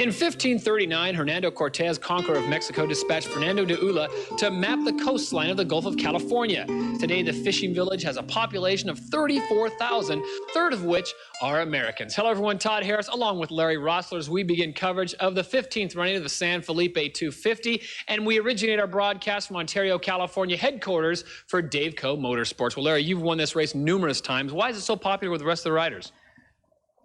In 1539, Hernando Cortez, conqueror of Mexico, dispatched Fernando de Ula to map the coastline of the Gulf of California. Today, the fishing village has a population of 34,000, third of which are Americans. Hello, everyone. Todd Harris, along with Larry Rossler, as we begin coverage of the 15th running of the San Felipe 250, and we originate our broadcast from Ontario, California, headquarters for Daveco Motorsports. Well, Larry, you've won this race numerous times. Why is it so popular with the rest of the riders?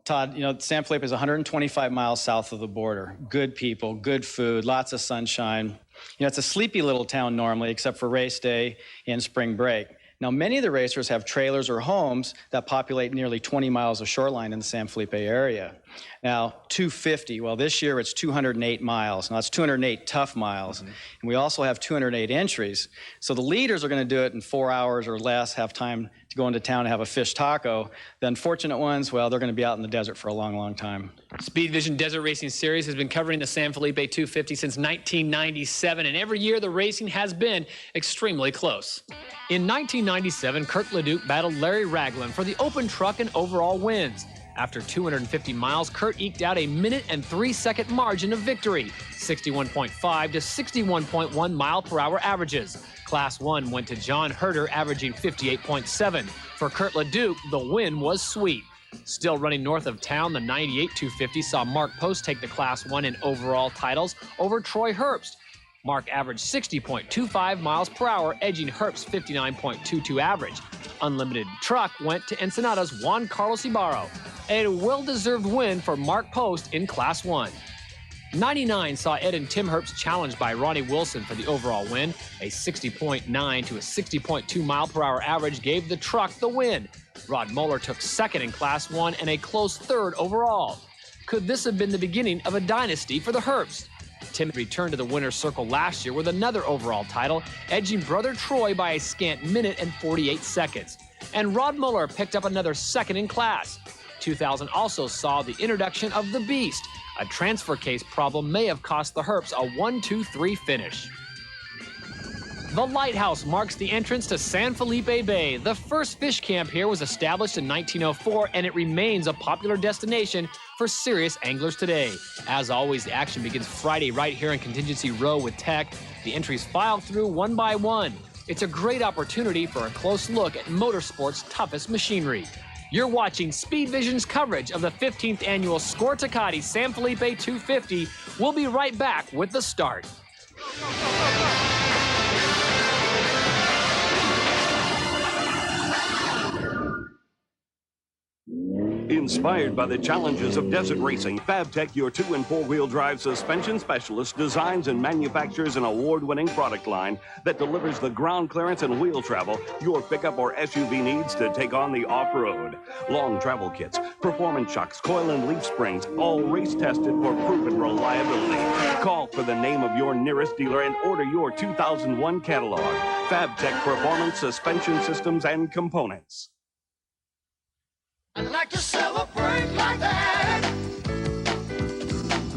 Todd, you know, San Felipe is 125 miles south of the border. Good people, good food, lots of sunshine. You know, it's a sleepy little town normally, except for race day and spring break. Now, many of the racers have trailers or homes that populate nearly 20 miles of shoreline in the San Felipe area. Now, 250, well, this year it's 208 miles. Now, that's 208 tough miles. And we also have 208 entries. So the leaders are going to do it in 4 hours or less, have time to go into town and have a fish taco. The unfortunate ones, well, they're going to be out in the desert for a long, long time. SpeedVision Desert Racing Series has been covering the San Felipe 250 since 1997, and every year the racing has been extremely close. In 1997, Kirk LeDuc battled Larry Ragland for the open truck and overall wins. After 250 miles, Kurt eked out a 1 and 3 second margin of victory, 61.5 to 61.1 mile-per-hour averages. Class 1 went to John Herder, averaging 58.7. For Kurt LeDuc, the win was sweet. Still running north of town, the 98 250 saw Mark Post take the Class 1 in overall titles over Troy Herbst. Mark averaged 60.25 miles per hour, edging Herbst's 59.22 average. Unlimited truck went to Ensenada's Juan Carlos Ibarro. A well-deserved win for Mark Post in Class 1. 99 saw Ed and Tim Herbst challenged by Ronnie Wilson for the overall win. A 60.9 to a 60.2 mile-per-hour average gave the truck the win. Rod Moeller took second in Class 1 and a close third overall. Could this have been the beginning of a dynasty for the Herbst? Tim returned to the winner's circle last year with another overall title, edging brother Troy by a scant 1 and 48 seconds. And Rod Muller picked up another second in class. 2000 also saw the introduction of the Beast. A transfer case problem may have cost the Herbsts a 1-2-3 finish. The Lighthouse marks the entrance to San Felipe Bay. The first fish camp here was established in 1904, and it remains a popular destination for serious anglers today. As always, the action begins Friday right here in Contingency Row with Tech. The entries file through one by one. It's a great opportunity for a close look at motorsport's toughest machinery. You're watching SpeedVision's coverage of the 15th annual Score TECATE San Felipe 250. We'll be right back with the start. Inspired by the challenges of desert racing, FabTech, your 2- and 4-wheel drive suspension specialist, designs and manufactures an award-winning product line that delivers the ground clearance and wheel travel your pickup or SUV needs to take on the off-road. Long travel kits, performance shocks, coil and leaf springs, all race-tested for proven reliability. Call for the name of your nearest dealer and order your 2001 catalog. FabTech Performance Suspension Systems and Components. I'd like to celebrate like that.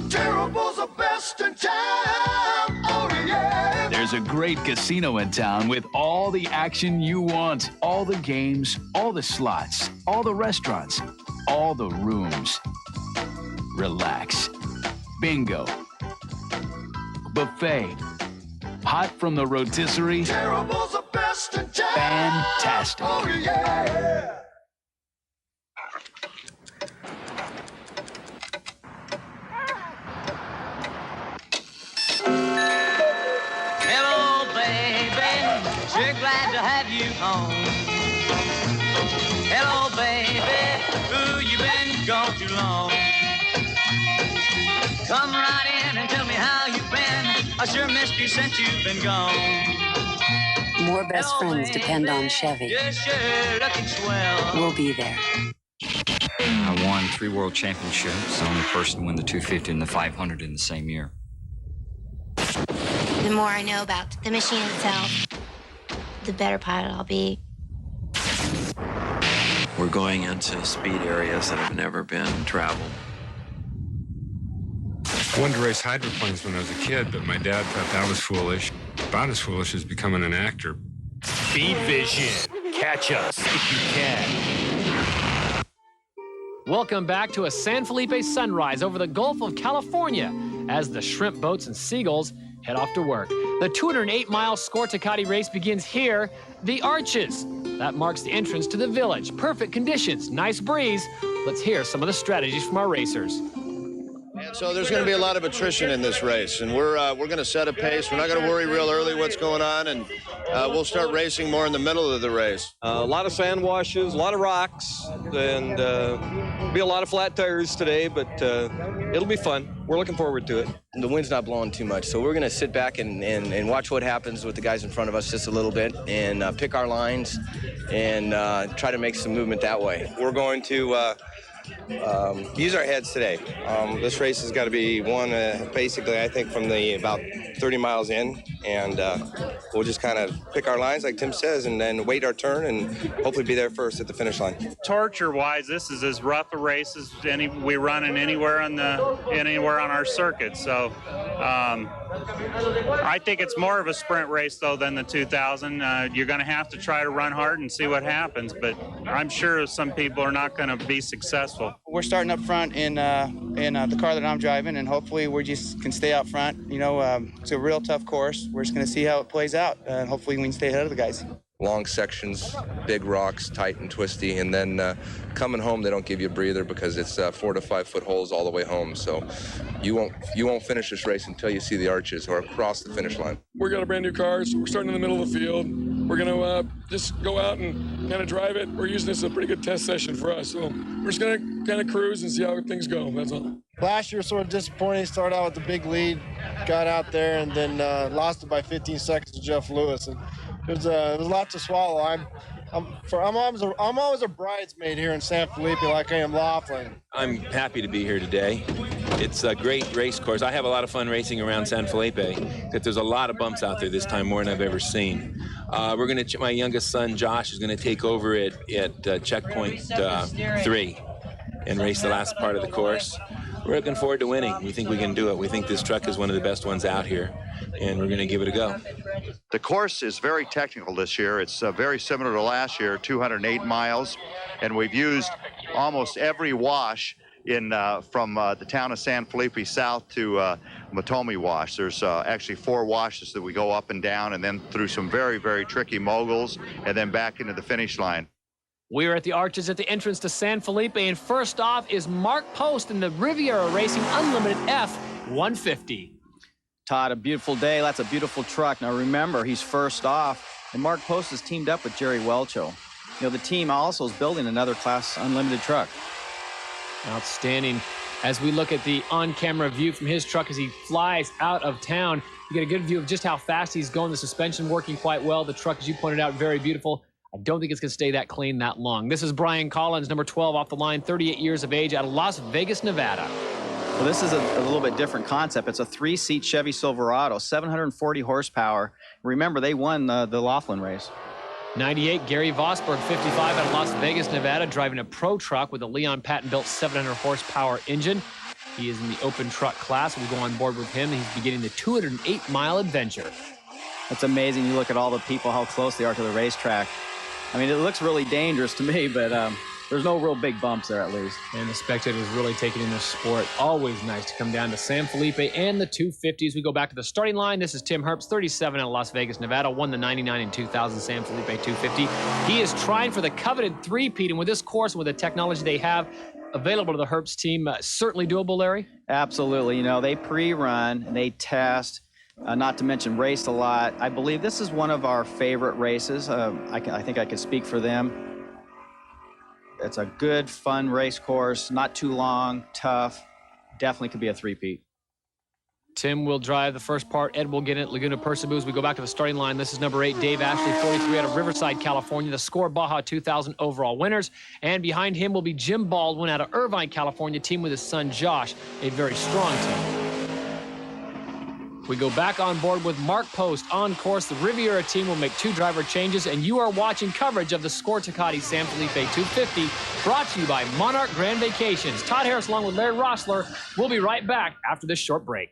Terrible's the best in town. Oh, yeah. There's a great casino in town with all the action you want. All the games, all the slots, all the restaurants, all the rooms. Relax. Bingo. Buffet. Hot from the rotisserie. Terrible's the best in town. Fantastic. Oh, yeah. Sure glad to have you home. Hello, baby. Ooh, you been gone too long. Come right in and tell me how you've been. I sure missed you since you've been gone. More best friends depend on Chevy. You're sure looking swell. We'll be there. I won 3 world championships. I'm the first to win the 250 and the 500 in the same year. The more I know about the machine itself, the better pilot I'll be. We're going into speed areas that have never been traveled. I wanted to race hydroplanes when I was a kid, but my dad thought that was foolish. About as foolish as becoming an actor. SpeedVision. Catch us if you can. Welcome back to a San Felipe sunrise over the Gulf of California as the shrimp boats and seagulls head off to work. The 208-mile Score TECATE race begins here, the Arches. That marks the entrance to the village. Perfect conditions, nice breeze. Let's hear some of the strategies from our racers. And so there's going to be a lot of attrition in this race, and we're going to set a pace. We're not going to worry real early what's going on, and we'll start racing more in the middle of the race. A lot of sand washes, a lot of rocks, and be a lot of flat tires today, but it'll be fun. We're looking forward to it. The wind's not blowing too much, so we're going to sit back and watch what happens with the guys in front of us just a little bit and pick our lines and try to make some movement that way. We're going to use our heads today. This race has got to be won basically, I think, from the about 30 miles in, and we'll just kind of pick our lines, like Tim says, and then wait our turn and hopefully be there first at the finish line. Torture-wise, this is as rough a race as we run in anywhere on our circuit. So I think it's more of a sprint race though than the 2000. You're going to have to try to run hard and see what happens, but I'm sure some people are not going to be successful. We're starting up front in the car that I'm driving, and hopefully we just can stay out front. You know, it's a real tough course. We're just going to see how it plays out, and hopefully we can stay ahead of the guys. Long sections, big rocks, tight and twisty, and then coming home they don't give you a breather because it's 4 to 5 foot holes all the way home. So you won't finish this race until you see the Arches or across the finish line. We got a brand new car, so we're starting in the middle of the field. We're gonna just go out and kind of drive it. We're using this as a pretty good test session for us, so we're just gonna kind of cruise and see how things go. That's all. Last year, sort of disappointing. Started out with the big lead, got out there, and then lost it by 15 seconds to Jeff Lewis. And it was a lot to swallow. I'm always a bridesmaid here in San Felipe, like I am Laughlin. I'm happy to be here today. It's a great race course. I have a lot of fun racing around San Felipe, because there's a lot of bumps out there this time, more than I've ever seen. My youngest son, Josh, is going to take over at checkpoint 3 and race the last part of the course. We're looking forward to winning. We think we can do it. We think this truck is one of the best ones out here, and we're going to give it a go. The course is very technical this year. It's very similar to last year, 208 miles, and we've used almost every wash from the town of San Felipe south to Matomi Wash. There's actually 4 washes that we go up and down, and then through some very, very tricky moguls, and then back into the finish line. We are at the Arches at the entrance to San Felipe, and first off is Mark Post in the Riviera Racing Unlimited F-150. Todd, a beautiful day. That's a beautiful truck. Now remember, he's first off, and Mark Post is teamed up with Jerry Welcho. You know, the team also is building another Class Unlimited truck. Outstanding. As we look at the on-camera view from his truck as he flies out of town, you get a good view of just how fast he's going. The suspension working quite well. The truck, as you pointed out, very beautiful. I don't think it's going to stay that clean that long. This is Brian Collins, number 12 off the line, 38 years of age, out of Las Vegas, Nevada. Well, this is a little bit different concept. It's a 3-seat Chevy Silverado, 740 horsepower. Remember, they won the Laughlin race. 98, Gary Vosberg, 55, out of Las Vegas, Nevada, driving a pro truck with a Leon Patton-built 700 horsepower engine. He is in the open truck class. We'll go on board with him. He's beginning the 208-mile adventure. It's amazing. You look at all the people, how close they are to the racetrack. I mean, it looks really dangerous to me, but there's no real big bumps there, at least. And the spectators really taking in this sport. Always nice to come down to San Felipe and the 250s. We go back to the starting line. This is Tim Herbst, 37 out of Las Vegas, Nevada. Won the 99 and 2000 San Felipe 250. He is trying for the coveted three-peat, and with this course and with the technology they have available to the Herbst team, certainly doable, Larry? Absolutely. You know, they pre-run, they test. Not to mention race a lot. I believe this is one of our favorite races. I think I could speak for them. It's a good, fun race course, not too long, tough. Definitely could be a three-peat. Tim will drive the first part. Ed will get in at Laguna Percebus. We go back to the starting line. This is number 8, Dave Ashley, 43, out of Riverside, California. The Score Baja 2000 overall winners. And behind him will be Jim Baldwin out of Irvine, California, team with his son Josh, a very strong team. We go back on board with Mark Post on course. The Riviera team will make 2 driver changes, and you are watching coverage of the Score TECATE San Felipe 250, brought to you by Monarch Grand Vacations. Todd Harris along with Larry Rossler. We'll be right back after this short break.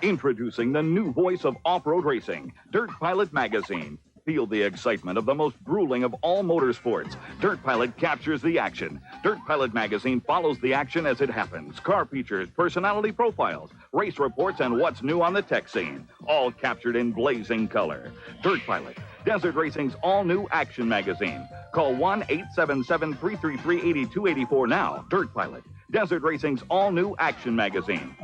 Introducing the new voice of off-road racing, Dirt Pilot Magazine. Feel the excitement of the most grueling of all motorsports. Dirt Pilot captures the action. Dirt Pilot magazine follows the action as it happens. Car features, personality profiles, race reports, and what's new on the tech scene. All captured in blazing color. Dirt Pilot, Desert Racing's all-new action magazine. Call 1-877-333-8284 now. Dirt Pilot, Desert Racing's all-new action magazine.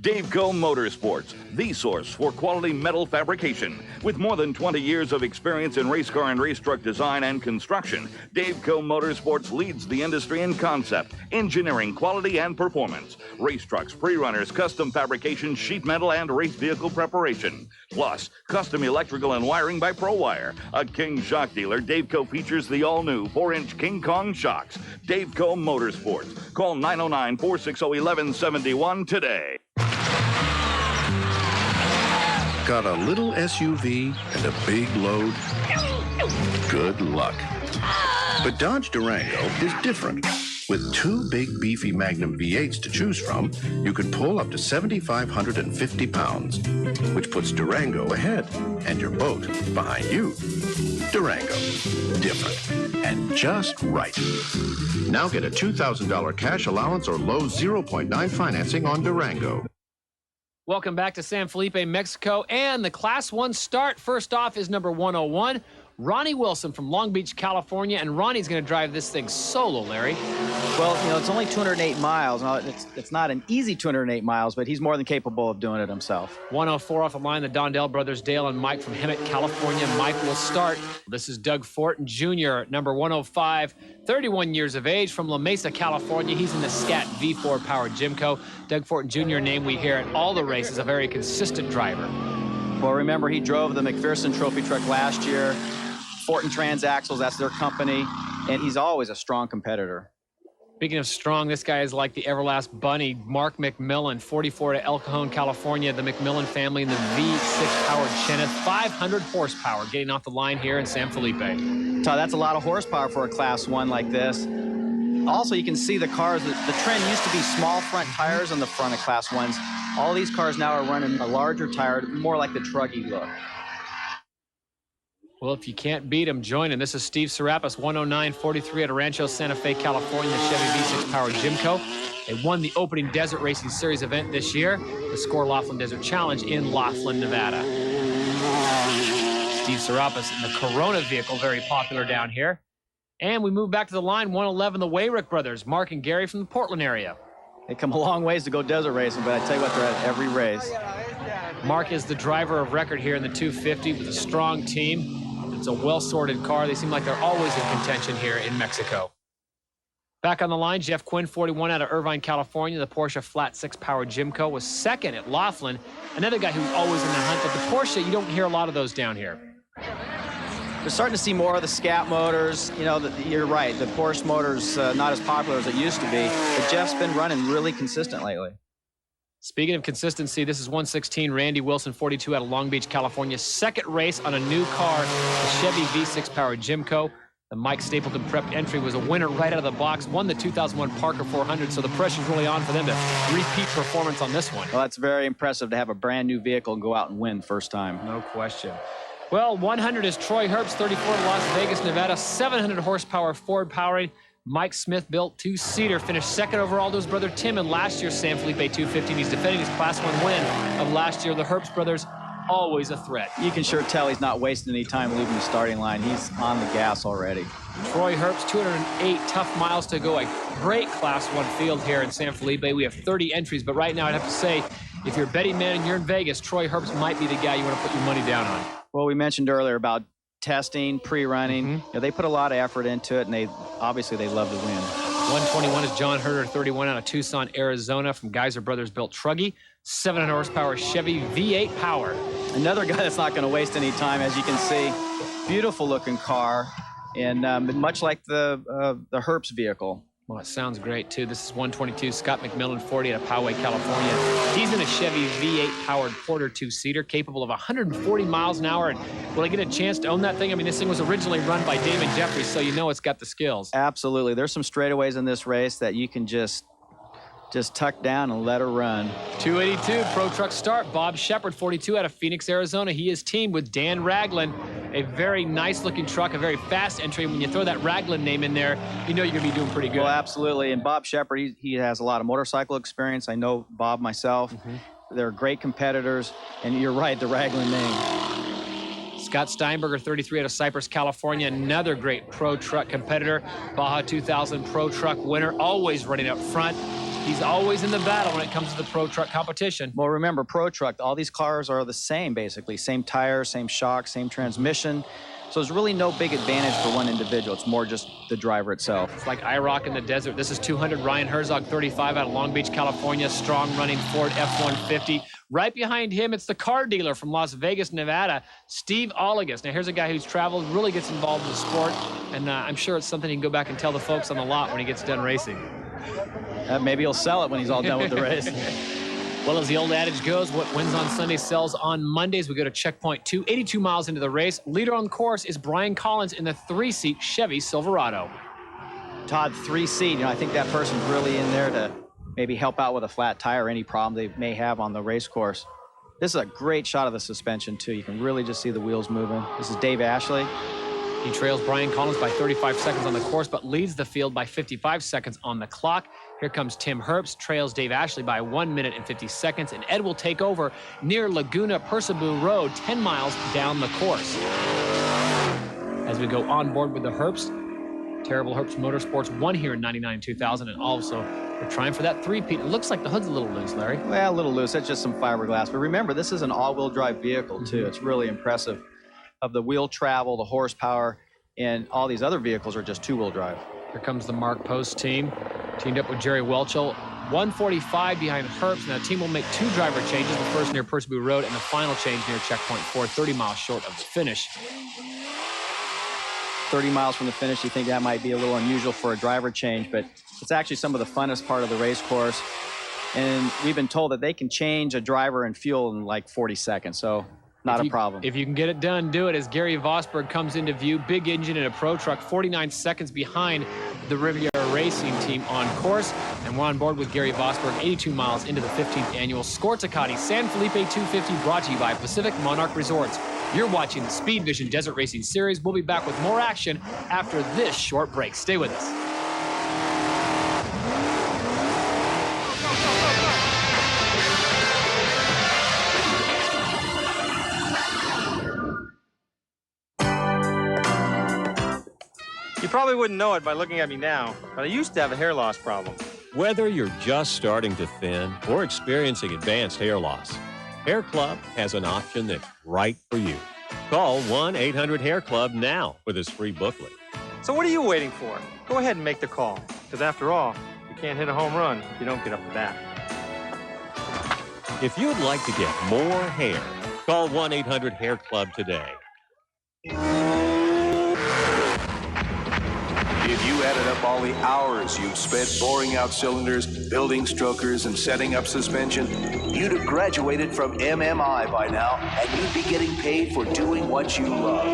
Daveco Motorsports, the source for quality metal fabrication. With more than 20 years of experience in race car and race truck design and construction, Daveco Motorsports leads the industry in concept, engineering, quality, and performance. Race trucks, pre-runners, custom fabrication, sheet metal, and race vehicle preparation. Plus, custom electrical and wiring by ProWire. A King shock dealer, Daveco features the all-new 4-inch King Kong shocks. Daveco Motorsports. Call 909-460-1171 today. Got a little SUV and a big load? Good luck. But Dodge Durango is different. With 2 big, beefy Magnum V8s to choose from, you can pull up to 7,550 pounds, which puts Durango ahead and your boat behind you. Durango. Different. And just right. Now get a $2,000 cash allowance or low 0.9 financing on Durango. Welcome back to San Felipe, Mexico, and the Class 1 start. First off is number 101, Ronnie Wilson from Long Beach, California, and Ronnie's going to drive this thing solo, Larry. Well, you know, it's only 208 miles. Now, it's not an easy 208 miles, but he's more than capable of doing it himself. 104 off the line, the Dondell brothers, Dale and Mike from Hemet, California. Mike will start. This is Doug Fortin Jr., number 105, 31 years of age, from La Mesa, California. He's in the Scat V4 powered Jimco. Doug Fortin Jr., a name we hear at all the races, a very consistent driver. Well, remember, he drove the McPherson Trophy truck last year. Fortin Transaxles, that's their company, and he's always a strong competitor. Speaking of strong, this guy is like the Everlast Bunny, Mark McMillan, 44 to El Cajon, California, the McMillan family in the V6 powered Cheneth, 500 horsepower, getting off the line here in San Felipe. So that's a lot of horsepower for a Class 1 like this. Also, you can see the cars, the trend used to be small front tires on the front of Class 1s. All these cars now are running a larger tire, more like the truggy look. Well, if you can't beat him, join him. This is Steve Serapis, 109.43 at Rancho Santa Fe, California, the Chevy V6 powered Jimco. They won the opening Desert Racing Series event this year, the Score Laughlin Desert Challenge in Laughlin, Nevada. Steve Serapis in the Corona vehicle, very popular down here. And we move back to the line, 111, the Wayrick brothers, Mark and Gary from the Portland area. They come a long ways to go desert racing, but I tell you what, they're at every race. Mark is the driver of record here in the 250 with a strong team. It's a well-sorted car. They seem like they're always in contention here in Mexico. Back on the line, Jeff Quinn, 41 out of Irvine, California. The Porsche Flat 6 powered Jimco was second at Laughlin. Another guy who's always in the hunt, but the Porsche, you don't hear a lot of those down here. We're starting to see more of the Scat motors. You know, you're right. The Porsche motor's not as popular as it used to be, but Jeff's been running really consistent lately. Speaking of consistency, this is 116, Randy Wilson, 42 out of Long Beach, California. Second race on a new car, the Chevy V6 powered Jimco. The Mike Stapleton prep entry was a winner right out of the box, won the 2001 Parker 400, so the pressure's really on for them to repeat performance on this one. Well, that's very impressive to have a brand new vehicle and go out and win first time. No question. Well, 100 is Troy Herbst, 34 to Las Vegas, Nevada, 700 horsepower Ford powering. Mike Smith built two-seater, finished second overall to his brother Tim in last year's San Felipe 250. He's defending his Class 1 win of last year. The Herbst brothers, always a threat. You can sure tell he's not wasting any time leaving the starting line. He's on the gas already. Troy Herbst, 208 tough miles to go. A great Class 1 field here in San Felipe. We have 30 entries, but right now I'd have to say, if you're a betting man and you're in Vegas, Troy Herbst might be the guy you want to put your money down on. Well, we mentioned earlier about testing, pre-running. You know, they put a lot of effort into it, and they obviously love to win. 121 is John Herder, 31 out of Tucson, Arizona, from Geyser Brothers built Truggy, 700 horsepower Chevy V8 power. Another guy that's not going to waste any time, as you can see. Beautiful looking car, and much like the Herbst vehicle. Well, it sounds great, too. This is 122, Scott McMillan, 40 out of Poway, California. He's in a Chevy V8-powered Porter two-seater, capable of 140 miles an hour. And will I get a chance to own that thing? I mean, this thing was originally run by Damon Jeffries, so you know it's got the skills. Absolutely. There's some straightaways in this race that you can just Just tuck down and let her run. 282 Pro Truck start. Bob Shepard, 42, out of Phoenix, Arizona. He is teamed with Dan Ragland. A very nice-looking truck, a very fast entry. When you throw that Ragland name in there, you know you're going to be doing pretty good. Well, absolutely. And Bob Shepard, he has a lot of motorcycle experience. I know Bob myself. They're great competitors. And you're right, the Ragland name. Scott Steinberger, 33, out of Cypress, California. Another great Pro Truck competitor. Baja 2000 Pro Truck winner, always running up front. He's always in the battle when it comes to the Pro Truck competition. Well, remember, Pro Truck, all these cars are the same, basically. Same tires, same shock, same transmission. So there's really no big advantage for one individual. It's more just the driver itself. It's like IROC in the desert. This is 200, Ryan Herzog, 35, out of Long Beach, California. Strong running Ford F-150. Right behind him, it's the car dealer from Las Vegas, Nevada, Steve Olligus. Now, here's a guy who's traveled, really gets involved in the sport, and I'm sure it's something he can go back and tell the folks on the lot when he gets done racing. Maybe he'll sell it when he's all done with the race. Well, as the old adage goes, what wins on Sunday sells on Mondays. We go to checkpoint 2, 82 miles into the race. Leader on the course is Brian Collins in the 3-seat Chevy Silverado. Todd, 3-seat, I think that person's really in there to maybe help out with a flat tire or any problem they may have on the race course. This is a great shot of the suspension, too. You can really just see the wheels moving. This is Dave Ashley. He trails Brian Collins by 35 seconds on the course, but leads the field by 55 seconds on the clock. Here comes Tim Herbst, trails Dave Ashley by 1 minute and 50 seconds, and Ed will take over near Laguna Percival Road, 10 miles down the course. As we go on board with the Herbst, Terrible Herbst Motorsports won here in 99 and 2000, and also they're trying for that three-peat. It looks like the hood's a little loose, Larry. Well, a little loose. That's just some fiberglass. But remember, this is an all-wheel drive vehicle, too. It's really impressive. Of the wheel travel, the horsepower, and all these other vehicles are just two-wheel drive. Here comes the Mark Post team, teamed up with Jerry Welchel. 145 behind Herbst. Now, the team will make two driver changes, the first near Percival Road and the final change near checkpoint 4, 30 miles short of the finish. 30 miles from the finish, you think that might be a little unusual for a driver change, but it's actually some of the funnest part of the race course. And we've been told that they can change a driver and fuel in like 40 seconds, so not a problem. If you can get it done, do it. As Gary Vosberg comes into view, big engine in a Pro Truck, 49 seconds behind the Riviera Racing team on course. And we're on board with Gary Vosberg, 82 miles into the 15th annual Score TECATE San Felipe 250, brought to you by Pacific Monarch Resorts. You're watching the Speed Vision Desert Racing Series. We'll be back with more action after this short break. Stay with us. You probably wouldn't know it by looking at me now, but I used to have a hair loss problem. Whether you're just starting to thin or experiencing advanced hair loss, Hair Club has an option that's right for you. Call 1-800-HAIR-CLUB now for this free booklet. So what are you waiting for? Go ahead and make the call, because after all, you can't hit a home run if you don't get up the bat. If you'd like to get more hair, call 1-800-HAIR-CLUB today. If you added up all the hours you've spent boring out cylinders, building strokers, and setting up suspension, you'd have graduated from MMI by now, and you'd be getting paid for doing what you love.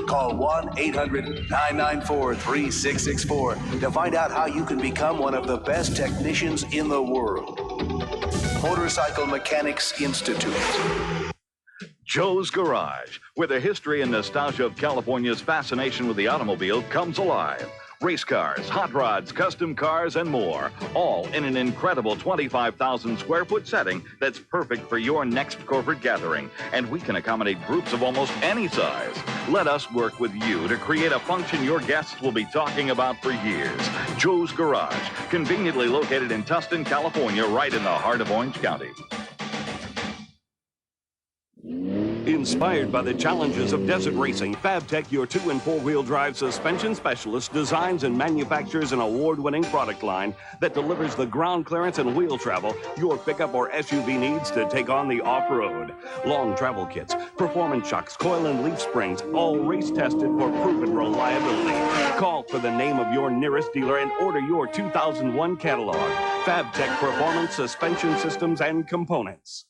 Call 1-800-994-3664 to find out how you can become one of the best technicians in the world. Motorcycle Mechanics Institute. Joe's Garage, where the history and nostalgia of California's fascination with the automobile comes alive. Race cars, hot rods, custom cars, and more, all in an incredible 25,000 square foot setting that's perfect for your next corporate gathering. And we can accommodate groups of almost any size. Let us work with you to create a function your guests will be talking about for years. Joe's Garage, conveniently located in Tustin, California, right in the heart of Orange County. Inspired by the challenges of desert racing, FabTech, your 2- and 4-wheel drive suspension specialist, designs and manufactures an award-winning product line that delivers the ground clearance and wheel travel your pickup or SUV needs to take on the off-road. Long travel kits, performance shocks, coil and leaf springs, all race-tested for proven reliability. Call for the name of your nearest dealer and order your 2001 catalog. FabTech Performance Suspension Systems and Components.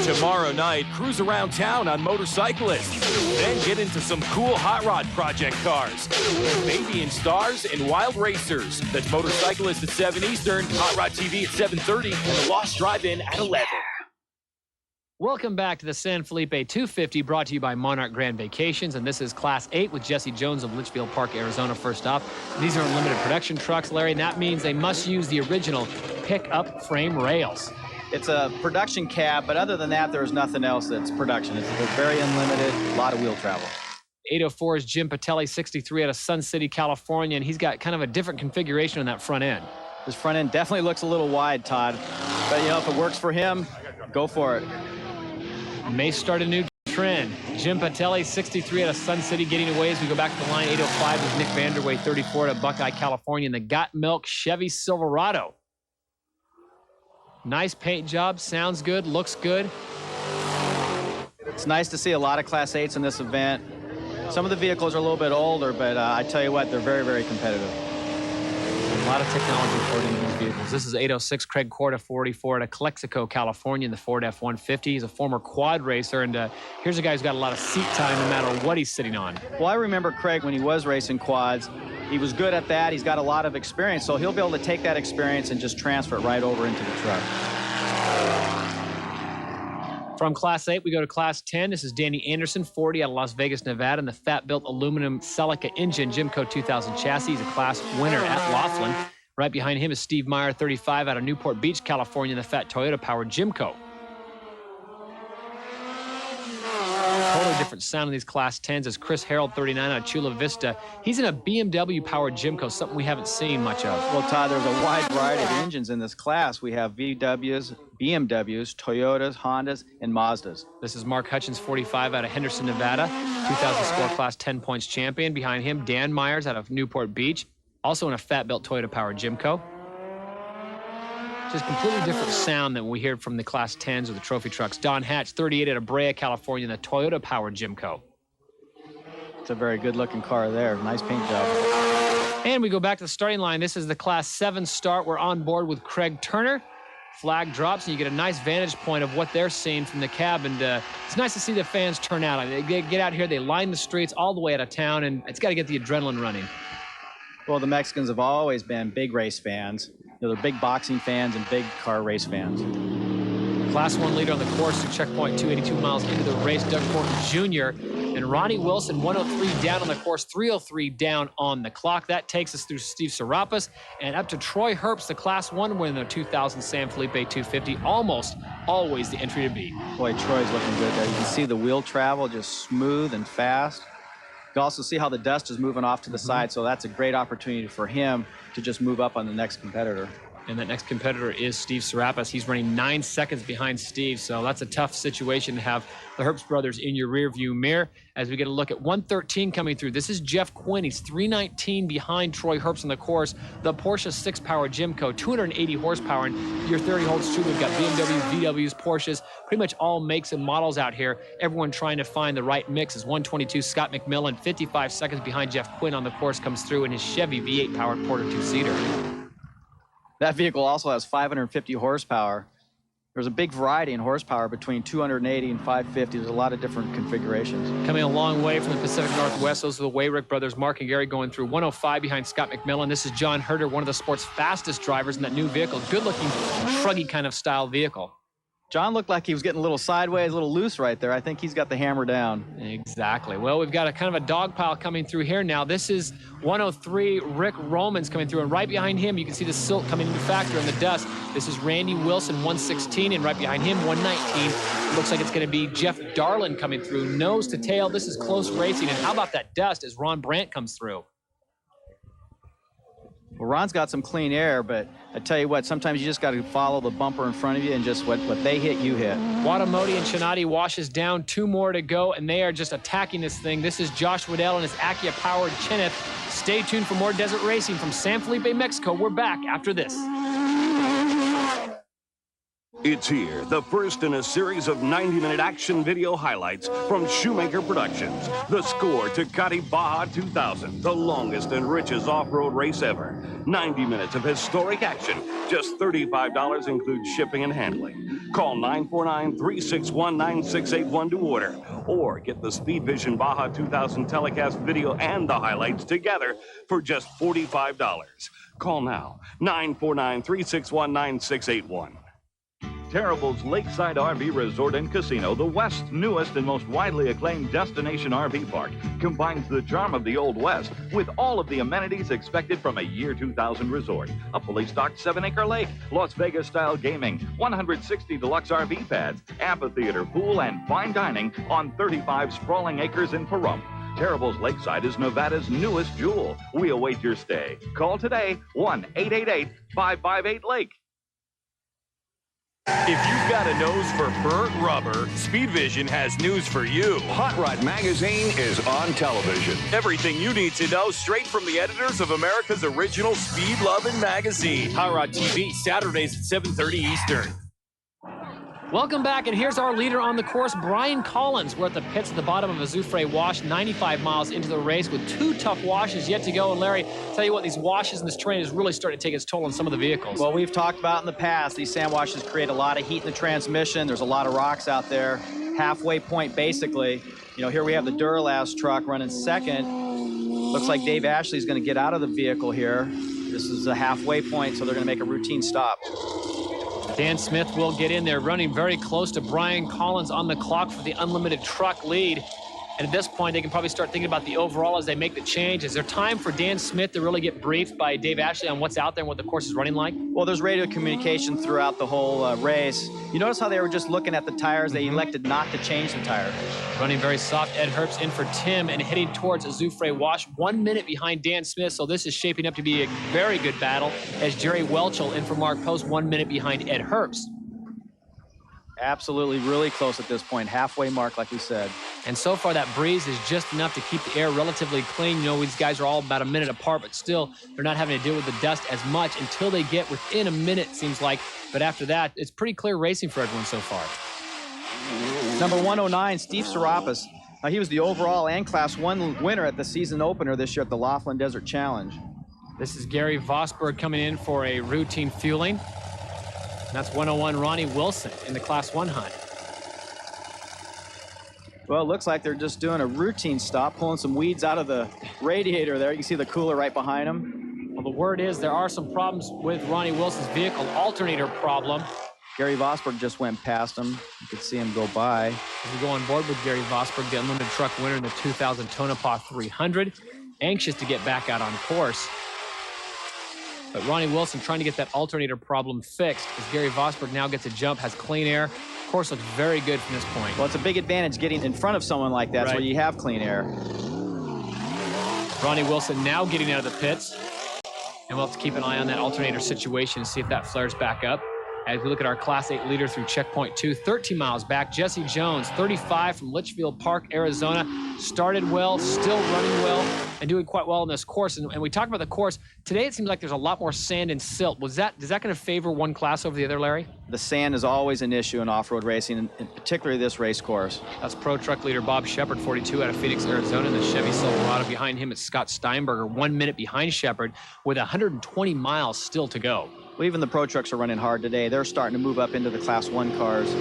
Tomorrow night, cruise around town on motorcyclists. Then get into some cool hot rod project cars. Baby and Stars and Wild Racers. That's Motorcyclist at 7 Eastern, Hot Rod TV at 7:30, and the Lost Drive-In at 11. Welcome back to the San Felipe 250, brought to you by Monarch Grand Vacations, and this is Class 8 with Jesse Jones of Litchfield Park, Arizona, first off. These are limited production trucks, Larry, and that means they must use the original pickup frame rails. It's a production cab, but other than that, there's nothing else that's production. It's very unlimited, a lot of wheel travel. 804 is Jim Patelli, 63, out of Sun City, California, and he's got kind of a different configuration on that front end. This front end definitely looks a little wide, Todd, but you know, if it works for him, go for it. May start a new trend. Jim Patelli, 63, out of Sun City, getting away as we go back to the line. 805 is Nick Vanderway, 34, out of Buckeye, California, and the Got Milk Chevy Silverado. Nice paint job, sounds good, looks good. It's nice to see a lot of Class 8s in this event. Some of the vehicles are a little bit older, but I tell you what, they're very, very competitive. A lot of technology poured into these vehicles. This is 806 Craig Corda, 44, out of Calexico, California, in the Ford F-150. He's a former quad racer, and here's a guy who's got a lot of seat time no matter what he's sitting on. Well, I remember Craig when he was racing quads. He was good at that. He's got a lot of experience, so he'll be able to take that experience and just transfer it right over into the truck. From Class 8, we go to Class 10. This is Danny Anderson, 40, out of Las Vegas, Nevada, and the fat-built aluminum Celica engine Jimco 2000 chassis. He's a class winner at Laughlin. Right behind him is Steve Meyer, 35, out of Newport Beach, California, in the fat Toyota-powered Jimco. Totally different sound in these Class 10s is Chris Harold, 39, out of Chula Vista. He's in a BMW-powered Jimco, something we haven't seen much of. Well, Todd, there's a wide variety of engines in this class. We have VWs, BMWs, Toyotas, Hondas, and Mazdas. This is Mark Hutchins, 45, out of Henderson, Nevada, 2000 Score Class 10 points champion. Behind him, Dan Myers, out of Newport Beach, also in a fat-built Toyota-powered Jimco. Just completely different sound than we hear from the Class 10s or the trophy trucks. Don Hatch, 38, out of Brea, California, in the Toyota-powered Jimco. It's a very good-looking car there. Nice paint job. And we go back to the starting line. This is the Class 7 start. We're on board with Craig Turner. Flag drops, and you get a nice vantage point of what they're seeing from the cab. And it's nice to see the fans turn out. They get out here, they line the streets all the way out of town, and it's got to get the adrenaline running. Well, the Mexicans have always been big race fans. You know, they're big boxing fans and big car race fans. Class 1 leader on the course to checkpoint 282 miles into the race, Doug Thornton Jr. And Ronnie Wilson, 103 down on the course, 303 down on the clock. That takes us through Steve Serapis and up to Troy Herbst, the Class 1 winner of the 2000 San Felipe 250. Almost always the entry to beat. Boy, Troy's looking good there. You can see the wheel travel just smooth and fast. You can also see how the dust is moving off to the side, so that's a great opportunity for him to just move up on the next competitor. And that next competitor is Steve Serapis. He's running 9 seconds behind Steve, so that's a tough situation to have the Herbst brothers in your rearview mirror. As we get a look at 113 coming through, this is Jeff Quinn. He's 319 behind Troy Herbst on the course. The Porsche 6-power Jimco, 280 horsepower, and your 30 holds true. We've got BMWs, VWs, Porsches, pretty much all makes and models out here. Everyone trying to find the right mix. Is 122 Scott McMillan, 55 seconds behind Jeff Quinn on the course, comes through in his Chevy V8-powered Porter 2-seater. That vehicle also has 550 horsepower. There's a big variety in horsepower between 280 and 550. There's a lot of different configurations. Coming a long way from the Pacific Northwest, those are the Wayrick brothers, Mark and Gary, going through 105 behind Scott McMillan. This is John Herter, one of the sport's fastest drivers in that new vehicle. Good-looking, shruggy kind of style vehicle. John looked like he was getting a little sideways, a little loose right there. I think he's got the hammer down. Exactly. Well, we've got a kind of a dog pile coming through here now. This is 103, Rick Romans coming through, and right behind him, you can see the silt coming into factor in the dust. This is Randy Wilson, 116, and right behind him, 119. Looks like it's going to be Jeff Darlin coming through, nose to tail. This is close racing, and how about that dust as Ron Brandt comes through? Well, Ron's got some clean air, but I tell you what, sometimes you just got to follow the bumper in front of you and just what they hit, you hit. Watamoti and Chinati washes down, 2 more to go, and they are just attacking this thing. This is Josh Waddell and his Acura-powered Chineth. Stay tuned for more desert racing from San Felipe, Mexico. We're back after this. It's here, the first in a series of 90-minute action video highlights from Shoemaker Productions. The Score TECATE Baja 2000, the longest and richest off-road race ever. 90 minutes of historic action. Just $35 includes shipping and handling. Call 949-361-9681 to order. Or get the SPEEDVISION Baja 2000 telecast video and the highlights together for just $45. Call now, 949-361-9681. Terrible's Lakeside RV Resort and Casino, the West's newest and most widely acclaimed destination RV park, combines the charm of the Old West with all of the amenities expected from a year 2000 resort. A fully stocked 7-acre lake, Las Vegas-style gaming, 160 deluxe RV pads, amphitheater, pool, and fine dining on 35 sprawling acres in Pahrump. Terrible's Lakeside is Nevada's newest jewel. We await your stay. Call today, 1-888-558-LAKE. If you've got a nose for burnt rubber, SpeedVision has news for you. Hot Rod Magazine is on television. Everything you need to know straight from the editors of America's original Speed Lovin' magazine. Hot Rod TV, Saturdays at 7:30 Eastern. Welcome back, and here's our leader on the course, Brian Collins. We're at the pits at the bottom of Azufre Wash, 95 miles into the race with 2 tough washes yet to go. And Larry, tell you what, these washes and this terrain is really starting to take its toll on some of the vehicles. Well, we've talked about in the past, these sand washes create a lot of heat in the transmission. There's a lot of rocks out there. Halfway point, basically. You know, here we have the Duralast truck running second. Looks like Dave Ashley's going to get out of the vehicle here. This is a halfway point, so they're going to make a routine stop. Dan Smith will get in there, running very close to Brian Collins on the clock for the unlimited truck lead. And at this point, they can probably start thinking about the overall as they make the change. Is there time for Dan Smith to really get briefed by Dave Ashley on what's out there and what the course is running like? Well, there's radio communication throughout the whole race. You notice how they were just looking at the tires. They elected not to change the tire. Running very soft. Ed Herbst in for Tim and heading towards Azufre Wash, 1 minute behind Dan Smith. So this is shaping up to be a very good battle as Jerry Welchel in for Mark Post, 1 minute behind Ed Herbst. Absolutely really close at this point, halfway mark like we said. And so far that breeze is just enough to keep the air relatively clean. You know, these guys are all about a minute apart, but still they're not having to deal with the dust as much until they get within a minute, seems like. But after that, it's pretty clear racing for everyone so far. Number 109, Steve Serapis. He was the overall and Class 1 winner at the season opener this year at the Laughlin Desert Challenge. This is Gary Vosberg coming in for a routine fueling. And that's 101 Ronnie Wilson in the Class 1 hunt. Well, it looks like they're just doing a routine stop, pulling some weeds out of the radiator there. You can see the cooler right behind them. Well, the word is there are some problems with Ronnie Wilson's vehicle, alternator problem. Gary Vosberg just went past him. You could see him go by. As we go on board with Gary Vosberg, the unlimited truck winner in the 2000 Tonopah 300, anxious to get back out on course. But Ronnie Wilson trying to get that alternator problem fixed as Gary Vosberg now gets a jump, has clean air. Course looks very good from this point. Well, it's a big advantage getting in front of someone like that, right, so you have clean air. Ronnie Wilson now getting out of the pits. And we'll have to keep an eye on that alternator situation and see if that flares back up. As we look at our Class 8 leader through checkpoint 2, 13 miles back, Jesse Jones, 35 from Litchfield Park, Arizona. Started well, still running well, and doing quite well in this course. And we talked about the course. Today it seems like there's a lot more sand and silt. Is that going to favor one class over the other, Larry? The sand is always an issue in off-road racing, and particularly this race course. That's pro truck leader Bob Shepard, 42 out of Phoenix, Arizona. And the Chevy Silverado behind him is Scott Steinberger, 1 minute behind Shepard with 120 miles still to go. Well, even the pro trucks are running hard today. They're starting to move up into the Class 1 cars.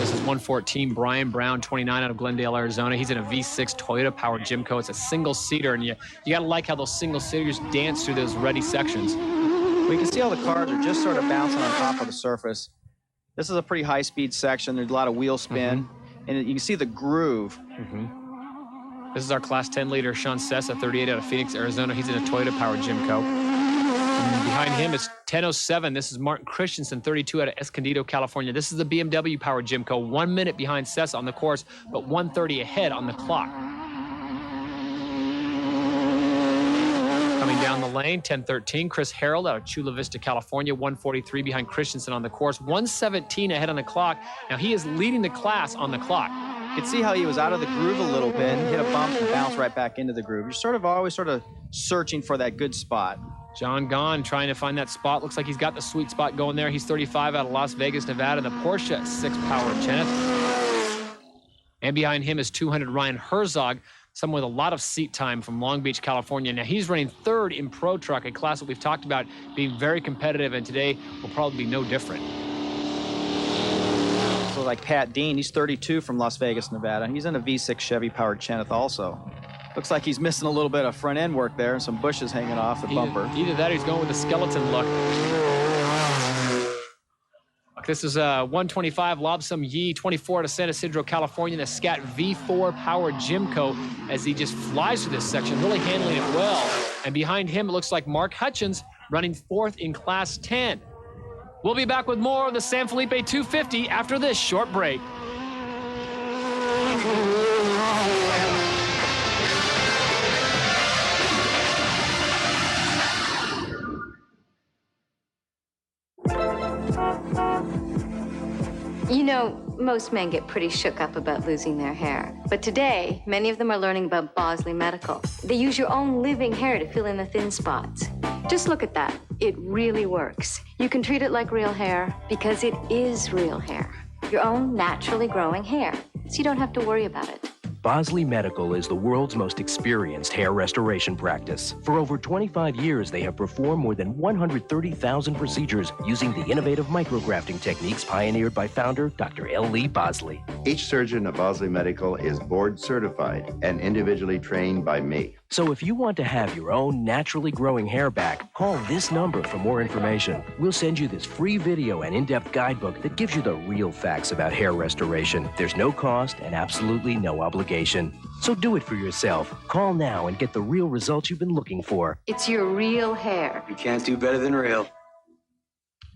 This is 114 Brian Brown, 29 out of Glendale, Arizona. He's in a V6 Toyota-powered Jimco. It's a single-seater, and you got to like how those single-seaters dance through those ruddy sections. We can see how the cars are just sort of bouncing on top of the surface. This is a pretty high-speed section. There's a lot of wheel spin, and you can see the groove. This is our Class 10 leader, Sean Sessa, 38 out of Phoenix, Arizona. He's in a Toyota-powered Jimco. And behind him, it's 10:07. This is Martin Christensen, 32 out of Escondido, California. This is the BMW-powered Jimco, 1 minute behind Sessa on the course, but 1:30 ahead on the clock. Coming down the lane, 10:13, Chris Harold out of Chula Vista, California, 1:43 behind Christensen on the course, 1:17 ahead on the clock. Now he is leading the class on the clock. You can see how he was out of the groove a little bit, hit a bump and bounced right back into the groove. You're always sort of searching for that good spot. John Gahn trying to find that spot. Looks like he's got the sweet spot going there. He's 35 out of Las Vegas, Nevada. The Porsche 6-power Cheneth. And behind him is 200 Ryan Herzog, someone with a lot of seat time from Long Beach, California. Now, he's running third in Pro Truck, a class that we've talked about being very competitive, and today will probably be no different. So like Pat Dean, he's 32 from Las Vegas, Nevada. He's in a V6 Chevy-powered Cheneth also. Looks like he's missing a little bit of front-end work there and some bushes hanging off the bumper. Either that or he's going with the skeleton look. This is a 125 Lobsam Yee 24 to San Isidro, California, the Scat V4 powered Jimco as he just flies through this section, really handling it well. And behind him, it looks like Mark Hutchins running fourth in Class 10. We'll be back with more of the San Felipe 250 after this short break. You know, most men get pretty shook up about losing their hair. But today, many of them are learning about Bosley Medical. They use your own living hair to fill in the thin spots. Just look at that. It really works. You can treat it like real hair because it is real hair. Your own naturally growing hair. So you don't have to worry about it. Bosley Medical is the world's most experienced hair restoration practice. For over 25 years, they have performed more than 130,000 procedures using the innovative micrografting techniques pioneered by founder Dr. L. Lee Bosley. Each surgeon at Bosley Medical is board certified and individually trained by me. So if you want to have your own naturally growing hair back, call this number for more information. We'll send you this free video and in-depth guidebook that gives you the real facts about hair restoration. There's no cost and absolutely no obligation. So do it for yourself. Call now and get the real results you've been looking for. It's your real hair. You can't do better than real.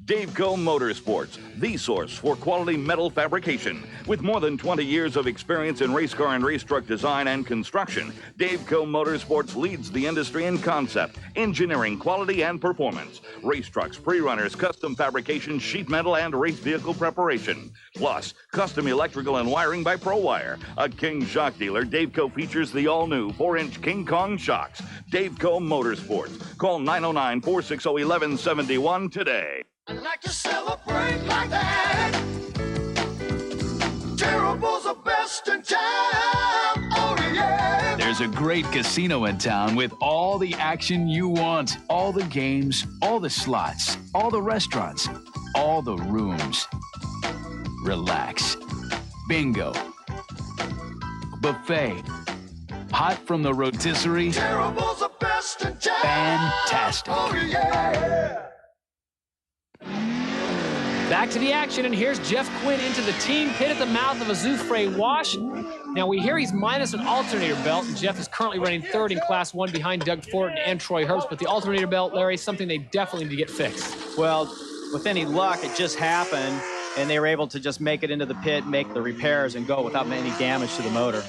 Daveco Motorsports, the source for quality metal fabrication. With more than 20 years of experience in race car and race truck design and construction, Daveco Motorsports leads the industry in concept, engineering, quality, and performance. Race trucks, pre-runners, custom fabrication, sheet metal, and race vehicle preparation. Plus, custom electrical and wiring by ProWire. A King shock dealer, Daveco features the all-new 4-inch King Kong shocks. Daveco Motorsports. Call 909-460-1171 today. I'd like to celebrate like that. Terrible's the best in town. Oh, yeah. There's a great casino in town with all the action you want. All the games, all the slots, all the restaurants, all the rooms. Relax. Bingo. Buffet. Hot from the rotisserie. Terrible's the best in town. Fantastic. Oh, yeah. Back to the action, and here's Jeff Quinn into the team pit at the mouth of a Zoufre wash. Now, we hear he's minus an alternator belt, and Jeff is currently running third in Class 1 behind Doug Fortin and Troy Herbst, but the alternator belt, Larry, is something they definitely need to get fixed. Well, with any luck, it just happened, and they were able to just make it into the pit, make the repairs, and go without any damage to the motor.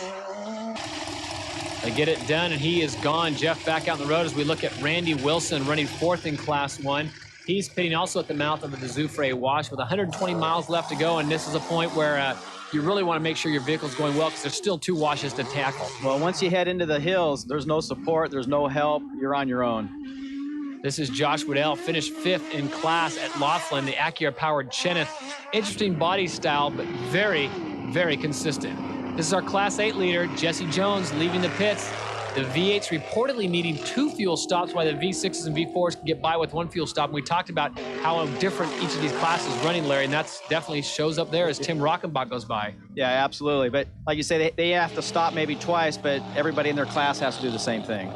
They get it done, and he is gone. Jeff back out on the road as we look at Randy Wilson running fourth in Class 1. He's pitting also at the mouth of the Zoufre wash with 120 miles left to go, and this is a point where you really want to make sure your vehicle's going well because there's still 2 washes to tackle. Well, once you head into the hills, there's no support, there's no help, you're on your own. This is Josh Waddell, finished 5th in class at Laughlin, the Acura-powered Cheneth. Interesting body style, but very, very consistent. This is our Class 8 leader, Jesse Jones, leaving the pits. The V8's reportedly needing 2 fuel stops while the V6s and V4s can get by with 1 fuel stop. And we talked about how different each of these classes is running, Larry, and that's definitely shows up there as Tim Rockenbach goes by. Yeah, absolutely. But like you say, they have to stop maybe twice, but everybody in their class has to do the same thing.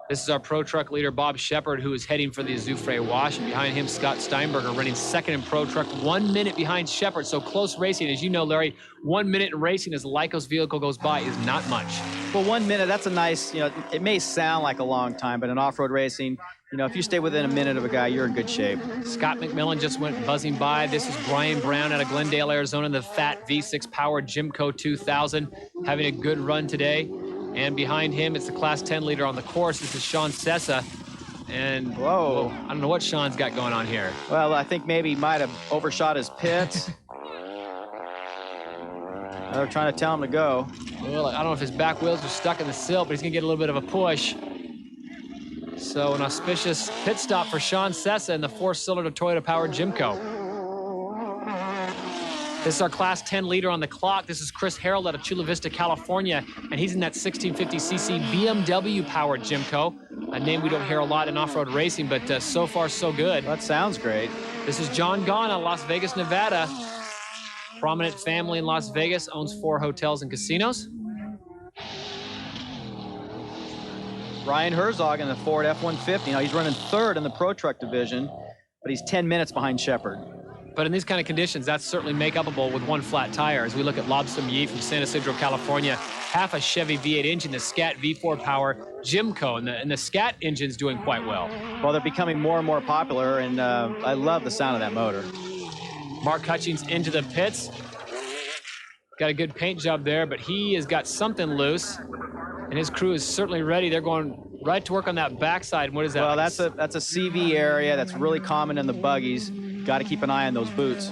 This is our Pro Truck leader, Bob Shepard, who is heading for the Zoufre wash. And behind him, Scott Steinberger running second in Pro Truck, 1 minute behind Shepard. So close racing. As you know, Larry, 1 minute in racing as Lyco's vehicle goes by is not much. Well, 1 minute, that's a nice, it may sound like a long time, but in off-road racing, if you stay within a minute of a guy, you're in good shape. Scott McMillan just went buzzing by. This is Brian Brown out of Glendale, Arizona, the fat V6 powered Jimco 2000, having a good run today. And behind him, it's the Class 10 leader on the course. This is Sean Sessa. And, whoa, I don't know what Sean's got going on here. Well, I think maybe he might have overshot his pits. They're trying to tell him to go. Well, I don't know if his back wheels are stuck in the sill, but he's going to get a little bit of a push. So an auspicious pit stop for Sean Sessa in the 4-cylinder Toyota-powered Jimco. This is our Class 10 leader on the clock. This is Chris Harrell out of Chula Vista, California, and he's in that 1650cc BMW-powered Jimco, a name we don't hear a lot in off-road racing, but so far, so good. That sounds great. This is John Gahn out of Las Vegas, Nevada. Prominent family in Las Vegas, owns 4 hotels and casinos. Ryan Herzog in the Ford F-150. Now, he's running 3rd in the Pro Truck division, but he's 10 minutes behind Shepard. But in these kind of conditions, that's certainly make-upable with 1 flat tire. As we look at Lobsam Yee from San Isidro, California, half a Chevy V8 engine, the Scat V4 Power Jimco, and the Scat engine's doing quite well. Well, they're becoming more and more popular, and I love the sound of that motor. Mark Hutchings into the pits. Got a good paint job there, but he has got something loose, and his crew is certainly ready. They're going right to work on that backside. What is that? Well, that's a CV area that's really common in the buggies. Got to keep an eye on those boots.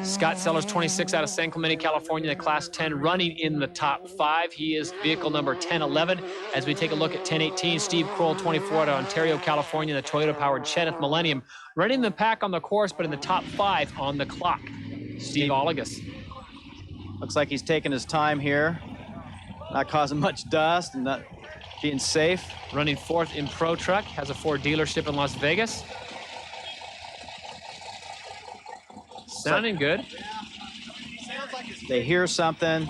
Scott Sellers, 26, out of San Clemente, California, the Class 10, running in the top 5. He is vehicle number 1011. As we take a look at 1018, Steve Kroll, 24, out of Ontario, California, the Toyota-powered Cheneth Millennium, running the pack on the course, but in the top 5 on the clock. Steve Olagus. Looks like he's taking his time here, not causing much dust and not being safe. Running 4th in Pro Truck, has a Ford dealership in Las Vegas. Sounding good. They hear something.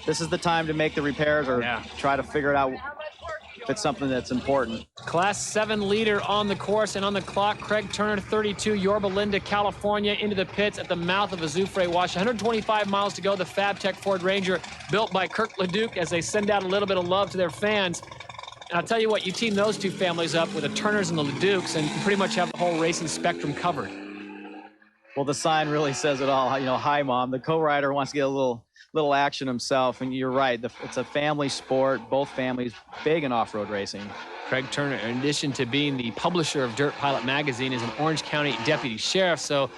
This is the time to make the repairs or try to figure it out if it's something that's important. Class 7 leader on the course and on the clock, Craig Turner, 32, Yorba Linda, California, into the pits at the mouth of Azufre Wash. 125 miles to go. The FabTech Ford Ranger, built by Kirk Leduc, as they send out a little bit of love to their fans. And I'll tell you what, you team those 2 families up with the Turners and the Leducs, and you pretty much have the whole racing spectrum covered. Well, the sign really says it all. You know, hi, Mom. The co-rider wants to get a little action himself, and you're right. It's a family sport. Both families big in off-road racing. Craig Turner, in addition to being the publisher of Dirt Pilot magazine, is an Orange County deputy sheriff. So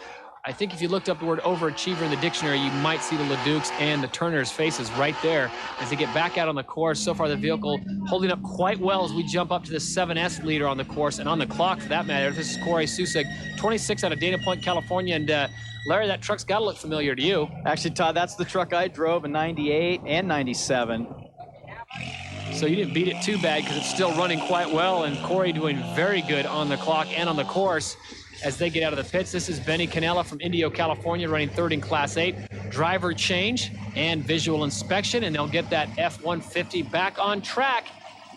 I think if you looked up the word overachiever in the dictionary, you might see the Leducs and the Turners' faces right there as they get back out on the course. So far, the vehicle holding up quite well as we jump up to the 7S leader on the course and on the clock, for that matter. This is Corey Susig, 26, out of Dana Point, California. And Larry, that truck's got to look familiar to you. Actually, Todd, that's the truck I drove in 98 and 97. So you didn't beat it too bad because it's still running quite well, and Corey doing very good on the clock and on the course as they get out of the pits. This is Benny Canella from Indio, California, running 3rd in Class 8. Driver change and visual inspection, and they'll get that F-150 back on track.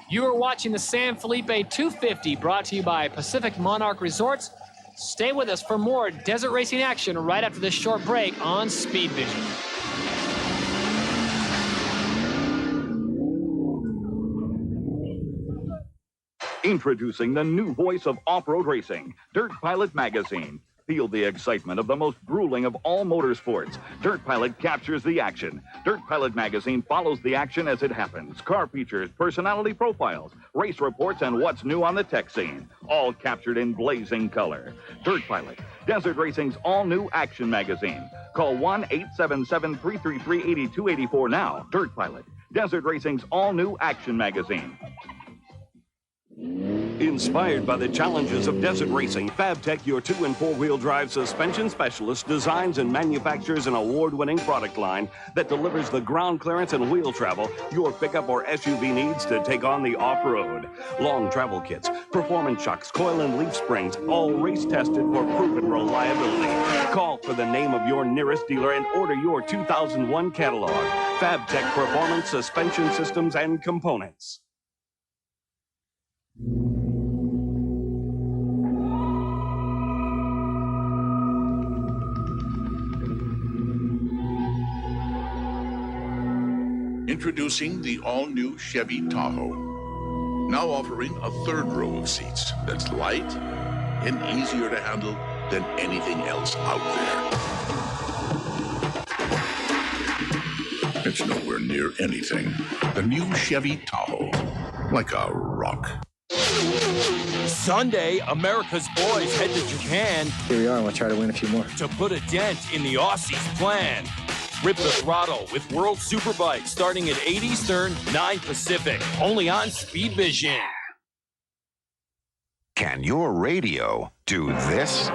You are watching the San Felipe 250, brought to you by Pacific Monarch Resorts. Stay with us for more desert racing action right after this short break on Speed Vision. Introducing the new voice of off-road racing, Dirt Pilot Magazine. Feel the excitement of the most grueling of all motorsports. Dirt Pilot captures the action. Dirt Pilot Magazine follows the action as it happens. Car features, personality profiles, race reports, and what's new on the tech scene. All captured in blazing color. Dirt Pilot, desert racing's all-new action magazine. Call 1-877-333-8284 now. Dirt Pilot, desert racing's all-new action magazine. Inspired by the challenges of desert racing, FabTech, your 2- and 4-wheel drive suspension specialist, designs and manufactures an award-winning product line that delivers the ground clearance and wheel travel your pickup or SUV needs to take on the off-road. Long travel kits, performance shocks, coil and leaf springs, all race-tested for proven reliability. Call for the name of your nearest dealer and order your 2001 catalog. FabTech Performance Suspension Systems and Components. Introducing the all-new Chevy Tahoe. Now offering a 3rd row of seats that's light and easier to handle than anything else out there. It's nowhere near anything. The new Chevy Tahoe, like a rock. Sunday, America's boys head to Japan. Here we are, and we'll try to win a few more. To put a dent in the Aussies' plan. Rip the throttle with World Superbike starting at 8 Eastern, 9 Pacific. Only on Speed Vision. Can your radio do this?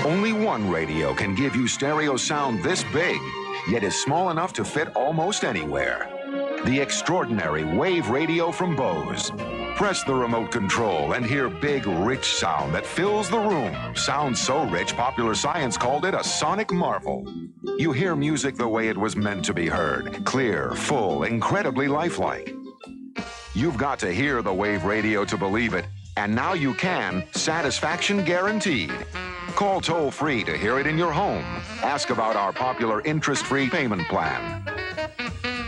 Only one radio can give you stereo sound this big, yet is small enough to fit almost anywhere. The extraordinary Wave Radio from Bose. Press the remote control and hear big, rich sound that fills the room. Sound so rich, Popular Science called it a sonic marvel. You hear music the way it was meant to be heard. Clear, full, incredibly lifelike. You've got to hear the Wave Radio to believe it. And now you can, satisfaction guaranteed. Call toll-free to hear it in your home. Ask about our popular interest-free payment plan.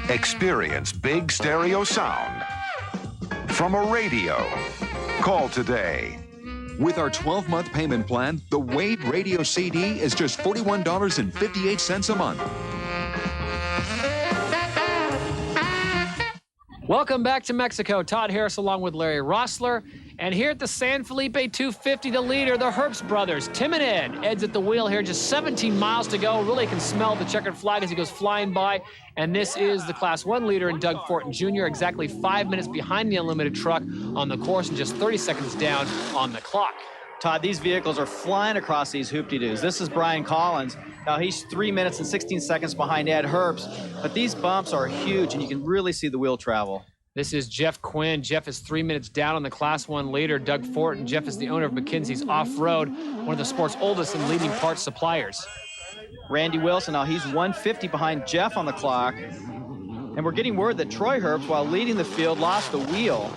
Experience big stereo sound from a radio. Call today. With our 12-month payment plan, the Wave Radio CD is just $41.58 a month. Welcome back to Mexico. Todd Harris along with Larry Rossler. And here at the San Felipe 250, the leader, the Herbst brothers, Tim and Ed. Ed's at the wheel here, just 17 miles to go. Really can smell the checkered flag as he goes flying by. And this is the Class 1 leader in Doug Fortin Jr., exactly 5 minutes behind the Unlimited truck on the course and just 30 seconds down on the clock. Todd, these vehicles are flying across these hoop-de-doos. This is Brian Collins. Now, he's 3 minutes and 16 seconds behind Ed Herbst, but these bumps are huge, and you can really see the wheel travel. This is Jeff Quinn. Jeff is 3 minutes down on the Class 1 leader, Doug Fortin. Jeff is the owner of McKinsey's Off-Road, one of the sport's oldest and leading parts suppliers. Randy Wilson, now he's 150 behind Jeff on the clock. And we're getting word that Troy Herbst, while leading the field, lost the wheel.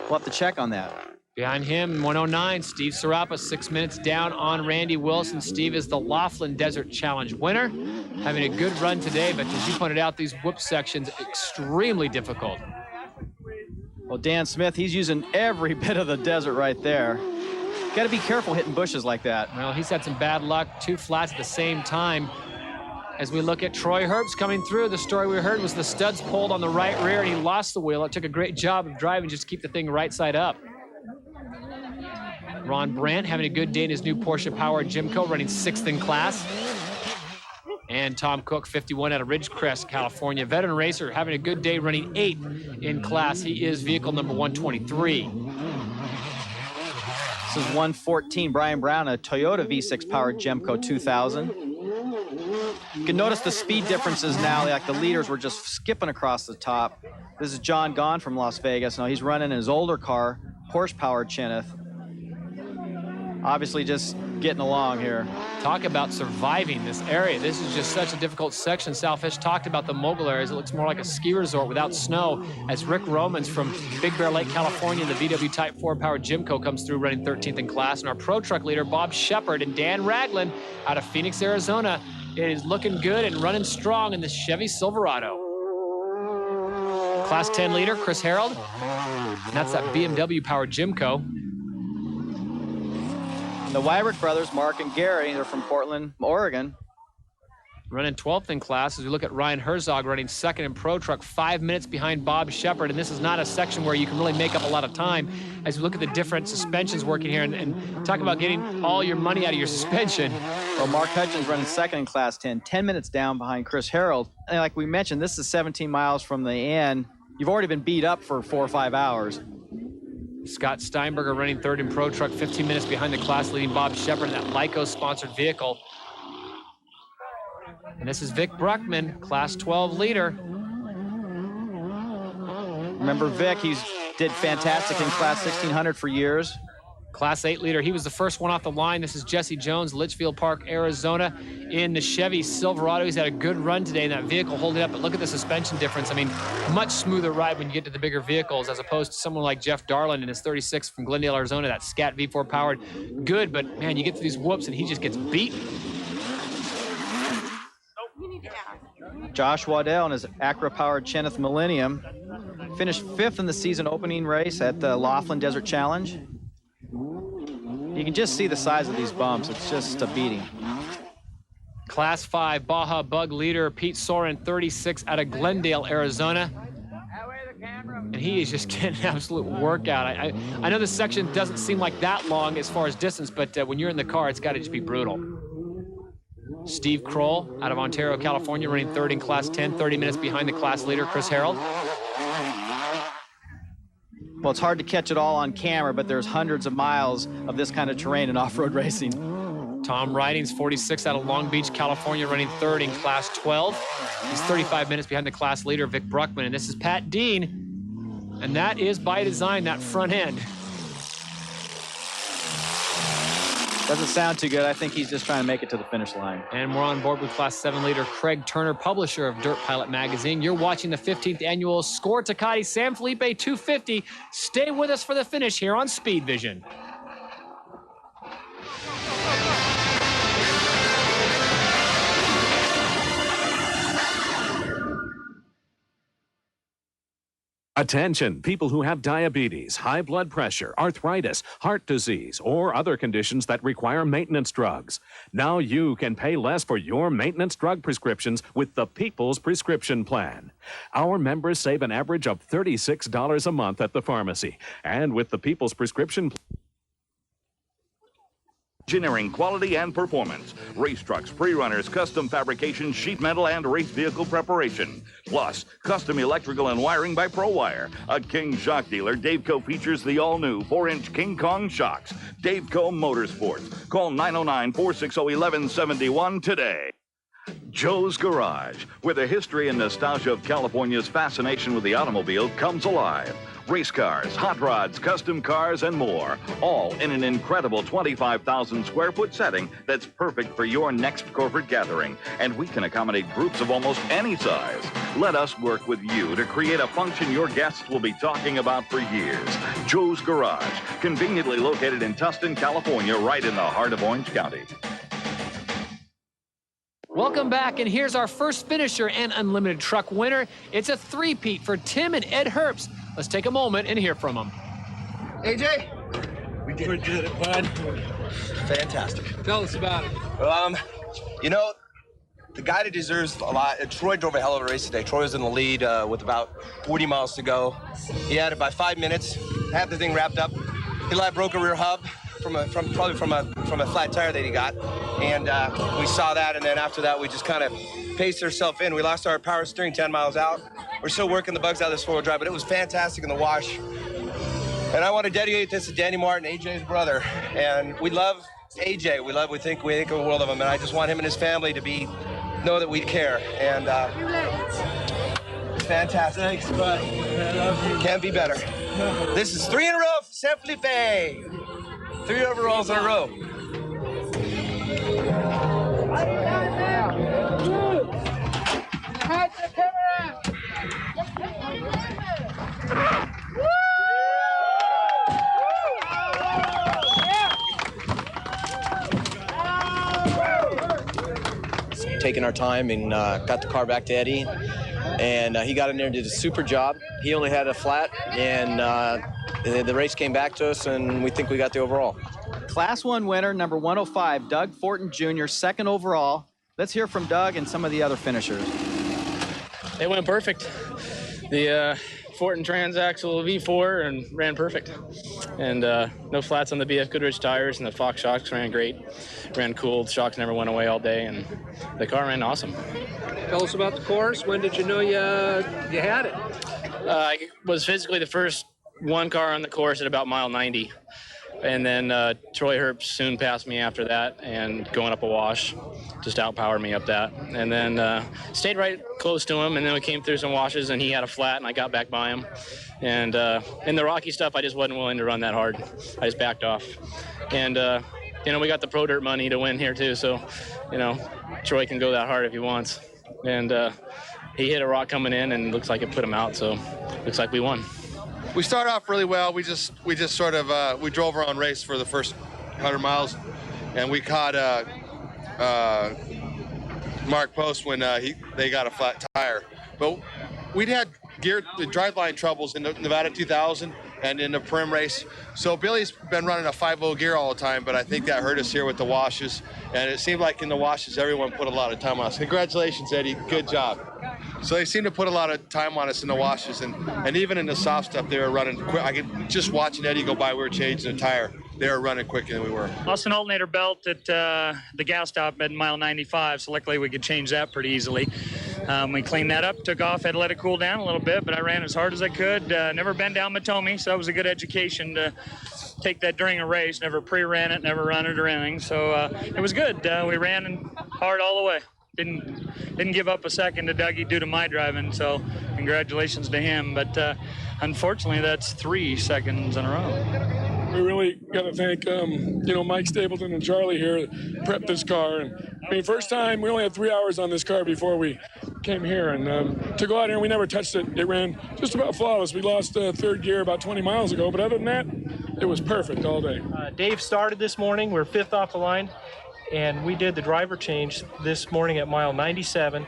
We'll have to check on that. Behind him, 109, Steve Serapa, 6 minutes down on Randy Wilson. Steve is the Laughlin Desert Challenge winner. Having a good run today, but as you pointed out, these whoop sections extremely difficult. Well, Dan Smith, he's using every bit of the desert right there. Got to be careful hitting bushes like that. Well, he's had some bad luck, 2 flats at the same time. As we look at Troy Herbst coming through, the story we heard was the studs pulled on the right rear and he lost the wheel. It took a great job of driving just to keep the thing right side up. Ron Brandt having a good day in his new Porsche-powered Jimco, running 6th in class. And Tom Cook, 51 out of Ridgecrest, California. Veteran racer having a good day, running 8th in class. He is vehicle number 123. This is 114, Brian Brown, a Toyota V6 powered Gemco 2000. You can notice the speed differences now, like the leaders were just skipping across the top. This is John Gahn from Las Vegas. Now he's running his older car, Porsche powered Cheneth. Obviously just getting along here. Talk about surviving this area. This is just such a difficult section. Salfish talked about the mogul areas. It looks more like a ski resort without snow as Rick Romans from Big Bear Lake, California, the VW Type 4 powered Jimco comes through running 13th in class. And our pro truck leader, Bob Shepard, and Dan Ragland out of Phoenix, Arizona, is looking good and running strong in the Chevy Silverado. Class 10 leader, Chris Harold. And that's that BMW powered Jimco. The Wyrick brothers, Mark and Gary, they're from Portland, Oregon. Running 12th in class as we look at Ryan Herzog running 2nd in Pro Truck, 5 minutes behind Bob Shepard. And this is not a section where you can really make up a lot of time as we look at the different suspensions working here and talk about getting all your money out of your suspension. Well, Mark Hutchins running 2nd in class 10 minutes down behind Chris Harold. And like we mentioned, this is 17 miles from the end. You've already been beat up for 4 or 5 hours. Scott Steinberger running 3rd in Pro Truck, 15 minutes behind the class leading Bob Shepard in that Lyco-sponsored vehicle. And this is Vic Bruckman, Class 12 leader. Remember Vic, he's did fantastic in Class 1600 for years. Class 8 leader, he was the first one off the line. This is Jesse Jones, Litchfield Park, Arizona, in the Chevy Silverado. He's had a good run today in that vehicle, holding up, but look at the suspension difference. I mean, much smoother ride when you get to the bigger vehicles as opposed to someone like Jeff Darlin in his 36 from Glendale, Arizona, that Scat V4 powered. Good, but man, you get to these whoops and he just gets beat. Josh Waddell in his Acura-powered Cheneth Millennium finished 5th in the season opening race at the Laughlin Desert Challenge. You can just see the size of these bumps. It's just a beating. Class 5 Baja Bug leader Pete Soren, 36 out of Glendale, Arizona. And he is just getting an absolute workout. I know this section doesn't seem like that long as far as distance, but when you're in the car, it's got to just be brutal. Steve Kroll out of Ontario, California, running 3rd in Class 10, 30 minutes behind the class leader, Chris Harold. Well, it's hard to catch it all on camera, but there's hundreds of miles of this kind of terrain in off-road racing. Tom Riding's 46 out of Long Beach, California, running third in Class 12. He's 35 minutes behind the class leader, Vic Bruckman, and this is Pat Dean, and that is by design, that front end. Doesn't sound too good. I think he's just trying to make it to the finish line. And we're on board with Class 7 leader Craig Turner, publisher of Dirt Pilot magazine. You're watching the 15th annual Score TECATE San Felipe 250. Stay with us for the finish here on Speed Vision. Attention, people who have diabetes, high blood pressure, arthritis, heart disease, or other conditions that require maintenance drugs. Now you can pay less for your maintenance drug prescriptions with the People's Prescription Plan. Our members save an average of $36 a month at the pharmacy. And with the People's Prescription Plan, Engineering, quality, and performance. Race trucks, pre-runners, custom fabrication, sheet metal, and race vehicle preparation. Plus, custom electrical and wiring by ProWire. A King shock dealer, Daveco features the all-new 4-inch King Kong shocks. Daveco Motorsports. Call 909-460-1171 today. Joe's Garage, where the history and nostalgia of California's fascination with the automobile comes alive. Race cars, hot rods, custom cars, and more. All in an incredible 25,000 square foot setting that's perfect for your next corporate gathering. And we can accommodate groups of almost any size. Let us work with you to create a function your guests will be talking about for years. Joe's Garage, conveniently located in Tustin, California, right in the heart of Orange County. Welcome back, and here's our first finisher and unlimited truck winner. It's a three-peat for Tim and Ed Herbst. Let's take a moment and hear from them. AJ, we did it, bud. Fantastic. Tell us about it. You know, the guy that deserves a lot, Troy drove a hell of a race today. Troy was in the lead with about 40 miles to go. He had it by 5 minutes, had the thing wrapped up. He broke a rear hub from a flat tire that he got. And we saw that, and then after that, we just kind of paced ourselves in. We lost our power steering 10 miles out. We're still working the bugs out of this four-wheel drive, but it was fantastic in the wash. And I want to dedicate this to Danny Martin, AJ's brother. And we love AJ. We think a world of him, and I just want him and his family to know that we care. And fantastic. Thanks, bud. I love you. Can't be better. This is 3 in a row for San Felipe. 3 overalls in a row. Taking our time and got the car back to Eddie, and he got in there and did a super job. He only had a flat, and the race came back to us, and we think we got the overall. Class 1 winner, number 105, Doug Fortin Jr., second overall. Let's hear from Doug and some of the other finishers. It went perfect. The Fortin transaxle V4 and ran perfect. And no flats on the BF Goodrich tires, and the Fox shocks ran great. Ran cool. The shocks never went away all day, and the car ran awesome. Tell us about the course. When did you know you had it? I was physically the first one car on the course at about mile 90. And then Troy Herbst soon passed me after that, and going up a wash just outpowered me up that. And then stayed right close to him, and then we came through some washes, and he had a flat, and I got back by him. And in the rocky stuff, I just wasn't willing to run that hard. I just backed off. And, we got the Pro Dirt money to win here, too, so, Troy can go that hard if he wants. And he hit a rock coming in, and looks like it put him out, so looks like we won. We started off really well. We just sort of we drove our own race for the first 100 miles, and we caught Mark Post when they got a flat tire. But we'd had driveline troubles in the Nevada 2000 and in the Prim race. So Billy's been running a 5.0 gear all the time, but I think that hurt us here with the washes. And it seemed like in the washes, everyone put a lot of time on us. Congratulations, Eddie. Good job. So they seem to put a lot of time on us in the washes, and even in the soft stuff, they were running quick. I could just watching Eddie go by, we were changing the tire. They were running quicker than we were. Lost an alternator belt at the gas stop at mile 95, so luckily we could change that pretty easily. We cleaned that up, took off, had to let it cool down a little bit, but I ran as hard as I could. Never been down Matomi, so that was a good education to take that during a race. Never pre-ran it, never run it or anything. So it was good. We ran hard all the way. Didn't give up a second to Dougie due to my driving, so congratulations to him. But unfortunately, that's 3 seconds in a row. We really got to thank, Mike Stapleton and Charlie here that prepped this car. And first time, we only had 3 hours on this car before we came here. And to go out here, we never touched it. It ran just about flawless. We lost third gear about 20 miles ago, but other than that, it was perfect all day. Dave started this morning. We're 5th off the line. And we did the driver change this morning at mile 97.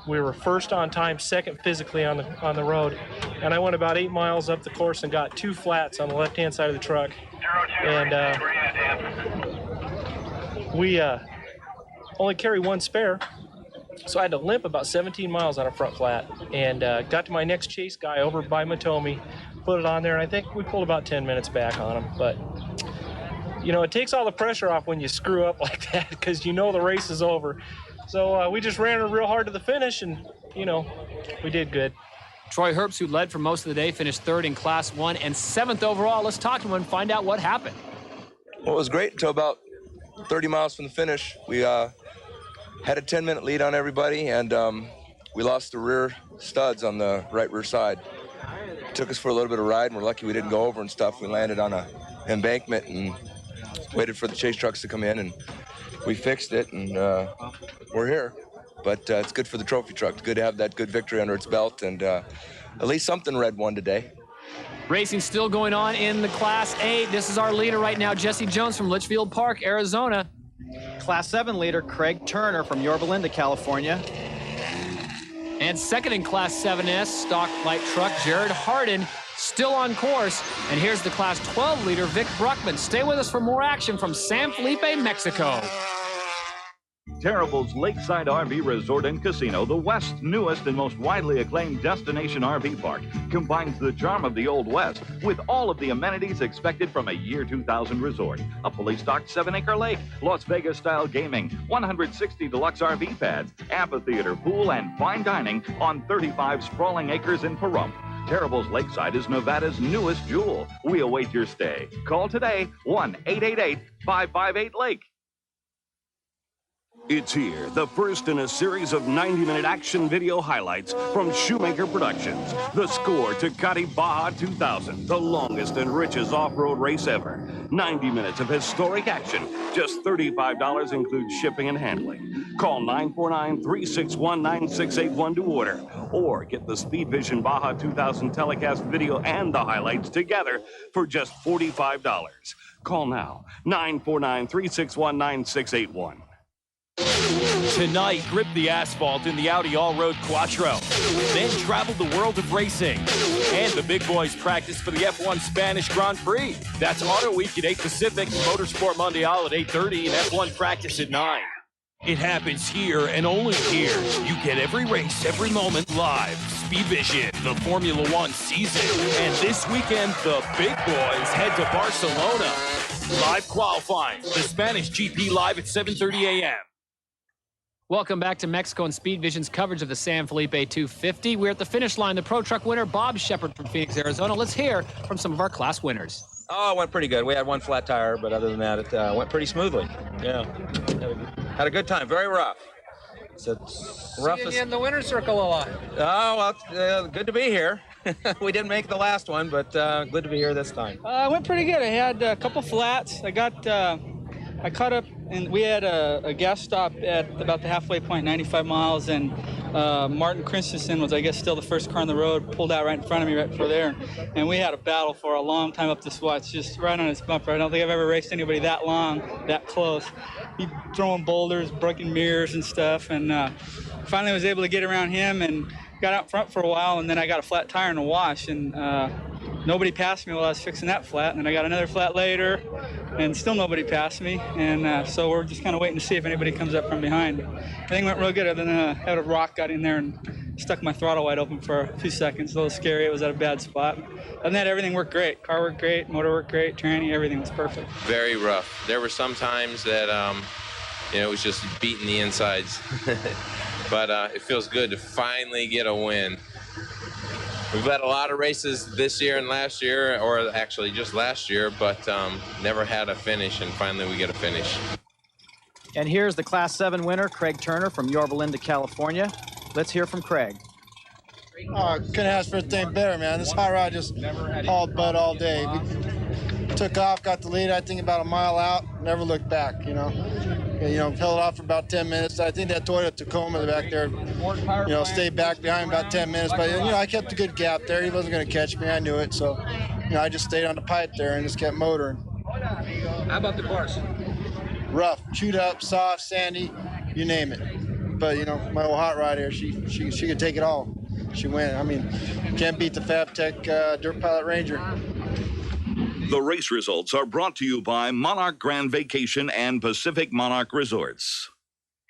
We were first on time, second physically on the road. And I went about 8 miles up the course and got 2 flats on the left-hand side of the truck. And we only carry 1 spare. So I had to limp about 17 miles on a front flat. And got to my next chase guy over by Matomi, put it on there, and I think we pulled about 10 minutes back on him. But it takes all the pressure off when you screw up like that because the race is over. So we just ran real hard to the finish, and, we did good. Troy Herbst, who led for most of the day, finished 3rd in Class 1 and 7th overall. Let's talk to him and find out what happened. Well, it was great until about 30 miles from the finish. We had a 10-minute lead on everybody, and we lost the rear studs on the right rear side. It took us for a little bit of ride, and we're lucky we didn't go over and stuff. We landed on an embankment and waited for the chase trucks to come in, and we fixed it, and we're here. But it's good for the trophy truck. It's good to have that good victory under its belt, and at least something red won today. Racing still going on in the Class 8. This is our leader right now, Jesse Jones from Litchfield Park, Arizona. Class 7 leader Craig Turner from Yorba Linda, California. And second in Class 7S, stock light truck, Jared Hardin, still on course. And here's the Class 12 leader, Vic Bruckman. Stay with us for more action from San Felipe, Mexico. Terrible's Lakeside RV Resort and Casino, the West's newest and most widely acclaimed destination RV park, combines the charm of the Old West with all of the amenities expected from a year 2000 resort. A fully stocked 7-acre lake, Las Vegas-style gaming, 160 deluxe RV pads, amphitheater, pool, and fine dining on 35 sprawling acres in Pahrump. Terrible's Lakeside is Nevada's newest jewel. We await your stay. Call today, 1-888-558-LAKE. It's here, the first in a series of 90-minute action video highlights from Shoemaker Productions. The Score TECATE Baja 2000, the longest and richest off-road race ever. 90 minutes of historic action. Just $35 includes shipping and handling. Call 949-361-9681 to order. Or get the SPEEDVISION Baja 2000 telecast video and the highlights together for just $45. Call now, 949-361-9681. Tonight, grip the asphalt in the Audi All-Road Quattro. Then travel the world of racing. And the big boys practice for the F1 Spanish Grand Prix. That's Auto Week at 8 Pacific, Motorsport Mundial at 8:30, and F1 practice at 9. It happens here and only here. You get every race, every moment live. Speed Vision, the Formula One season. And this weekend, the big boys head to Barcelona. Live qualifying. The Spanish GP live at 7:30 a.m. Welcome back to Mexico and Speed Vision's coverage of the San Felipe 250. We're at the finish line. The Pro Truck winner, Bob Shepard from Phoenix, Arizona. Let's hear from some of our class winners. Oh, it went pretty good. We had 1 flat tire, but other than that, it went pretty smoothly. Yeah, had a good time. Very rough. It's rough. Seeing you in the winner's circle a lot. Oh, well, good to be here. We didn't make the last one, but good to be here this time. It went pretty good. I had a couple flats. I caught up, and we had a gas stop at about the halfway point, 95 miles, and Martin Christensen was, I guess, still the first car on the road, pulled out right in front of me right before there, and we had a battle for a long time up this watch, just right on his bumper. I don't think I've ever raced anybody that long, that close. He throwing boulders, breaking mirrors and stuff, and finally was able to get around him and got out front for a while, and then I got a flat tire in a wash, and nobody passed me while I was fixing that flat, and then I got another flat later, and still nobody passed me, and so we're just kind of waiting to see if anybody comes up from behind. Everything went real good, other than I had a rock got in there and stuck my throttle wide open for a few seconds. A little scary. It was at a bad spot. Other than that, everything worked great. Car worked great, motor worked great, tranny, everything was perfect. Very rough. There were some times that, it was just beating the insides. but it feels good to finally get a win. We've had a lot of races this year and last year, or actually just last year, but never had a finish, and finally we get a finish. And here's the Class 7 winner, Craig Turner from Yorba Linda, California. Let's hear from Craig. Couldn't ask for anything better, man. This hot rod just hauled butt all day. We took off, got the lead, I think about a mile out, never looked back, you know. Held off for about 10 minutes. I think that Toyota Tacoma back there, stayed back behind about 10 minutes. But, I kept a good gap there. He wasn't going to catch me. I knew it. So, I just stayed on the pipe there and just kept motoring. How about the course? Rough, chewed up, soft, sandy, you name it. But, my old hot rod here, she could take it all. She went. I mean, can't beat the FabTech Dirt Pilot Ranger. The race results are brought to you by Monarch Grand Vacation and Pacific Monarch Resorts.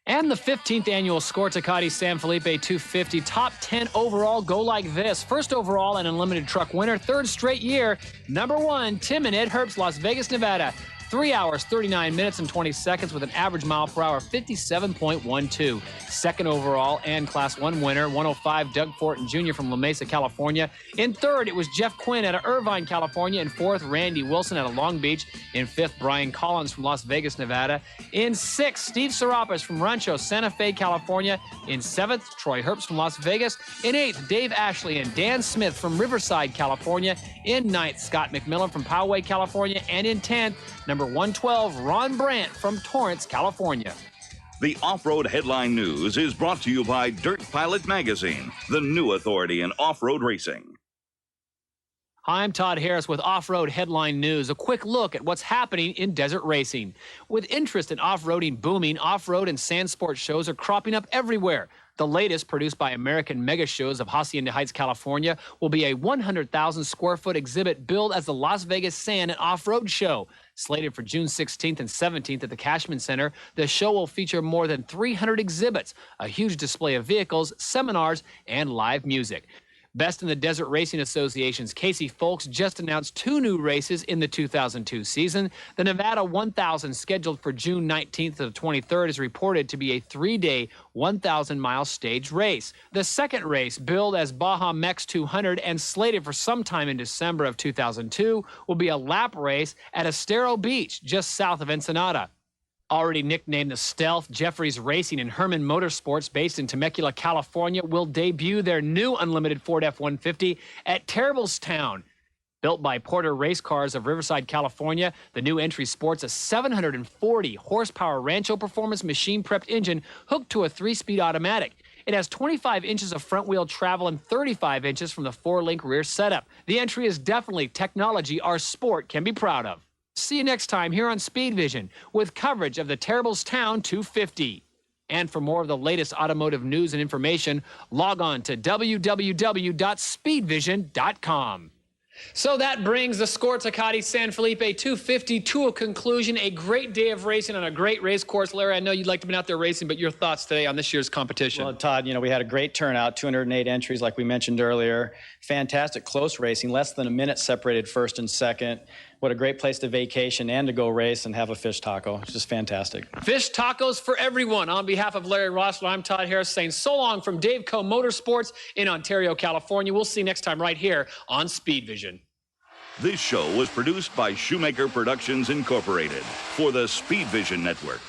And the 15th annual Score TECATE San Felipe 250 top 10 overall go like this. First overall and unlimited truck winner, third straight year. Number 1, Tim and Ed Herbst, Las Vegas, Nevada. 3 hours, 39 minutes, and 20 seconds with an average mile per hour 57.12. Second overall and Class 1 winner, 105, Doug Fortin Jr. from La Mesa, California. In third, it was Jeff Quinn out of Irvine, California. In fourth, Randy Wilson out of Long Beach. In fifth, Brian Collins from Las Vegas, Nevada. In sixth, Steve Serapis from Rancho Santa Fe, California. In seventh, Troy Herbst from Las Vegas. In eighth, Dave Ashley and Dan Smith from Riverside, California. In ninth, Scott McMillan from Poway, California. And in 10th, number 112, Ron Brandt from Torrance, California. The Off-Road Headline News is brought to you by Dirt Pilot Magazine, the new authority in off-road racing. Hi, I'm Todd Harris with Off-Road Headline News. A quick look at what's happening in desert racing. With interest in off-roading booming, off-road and sand sport shows are cropping up everywhere. The latest, produced by American Mega Shows of Hacienda Heights, California, will be a 100,000 square foot exhibit billed as the Las Vegas Sand and Off-Road Show. Slated for June 16th and 17th at the Cashman Center, the show will feature more than 300 exhibits, a huge display of vehicles, seminars, and live music. Best in the Desert Racing Association's Casey Folks just announced 2 new races in the 2002 season. The Nevada 1000, scheduled for June 19th to the 23rd, is reported to be a 3-day, 1,000-mile staged race. The second race, billed as Baja Mex 200 and slated for sometime in December of 2002, will be a lap race at Estero Beach, just south of Ensenada. Already nicknamed the Stealth, Jeffries Racing and Herman Motorsports, based in Temecula, California, will debut their new unlimited Ford F-150 at Terriblestown. Built by Porter Race Cars of Riverside, California, the new entry sports a 740-horsepower Rancho Performance machine-prepped engine hooked to a 3-speed automatic. It has 25 inches of front-wheel travel and 35 inches from the 4-link rear setup. The entry is definitely technology our sport can be proud of. See you next time here on Speed Vision with coverage of the Terriblestown 250. And for more of the latest automotive news and information, log on to www.speedvision.com. So that brings the Score TECATE San Felipe 250 to a conclusion. A great day of racing on a great race course. Larry, I know you'd like to be out there racing, but your thoughts today on this year's competition? Well, Todd, we had a great turnout, 208 entries like we mentioned earlier. Fantastic close racing, less than a minute separated first and second. What a great place to vacation and to go race and have a fish taco. It's just fantastic. Fish tacos for everyone. On behalf of Larry Rossler, I'm Todd Harris saying so long from Dave Co Motorsports in Ontario, California. We'll see you next time right here on Speed Vision. This show was produced by Shoemaker Productions Incorporated for the Speed Vision Network.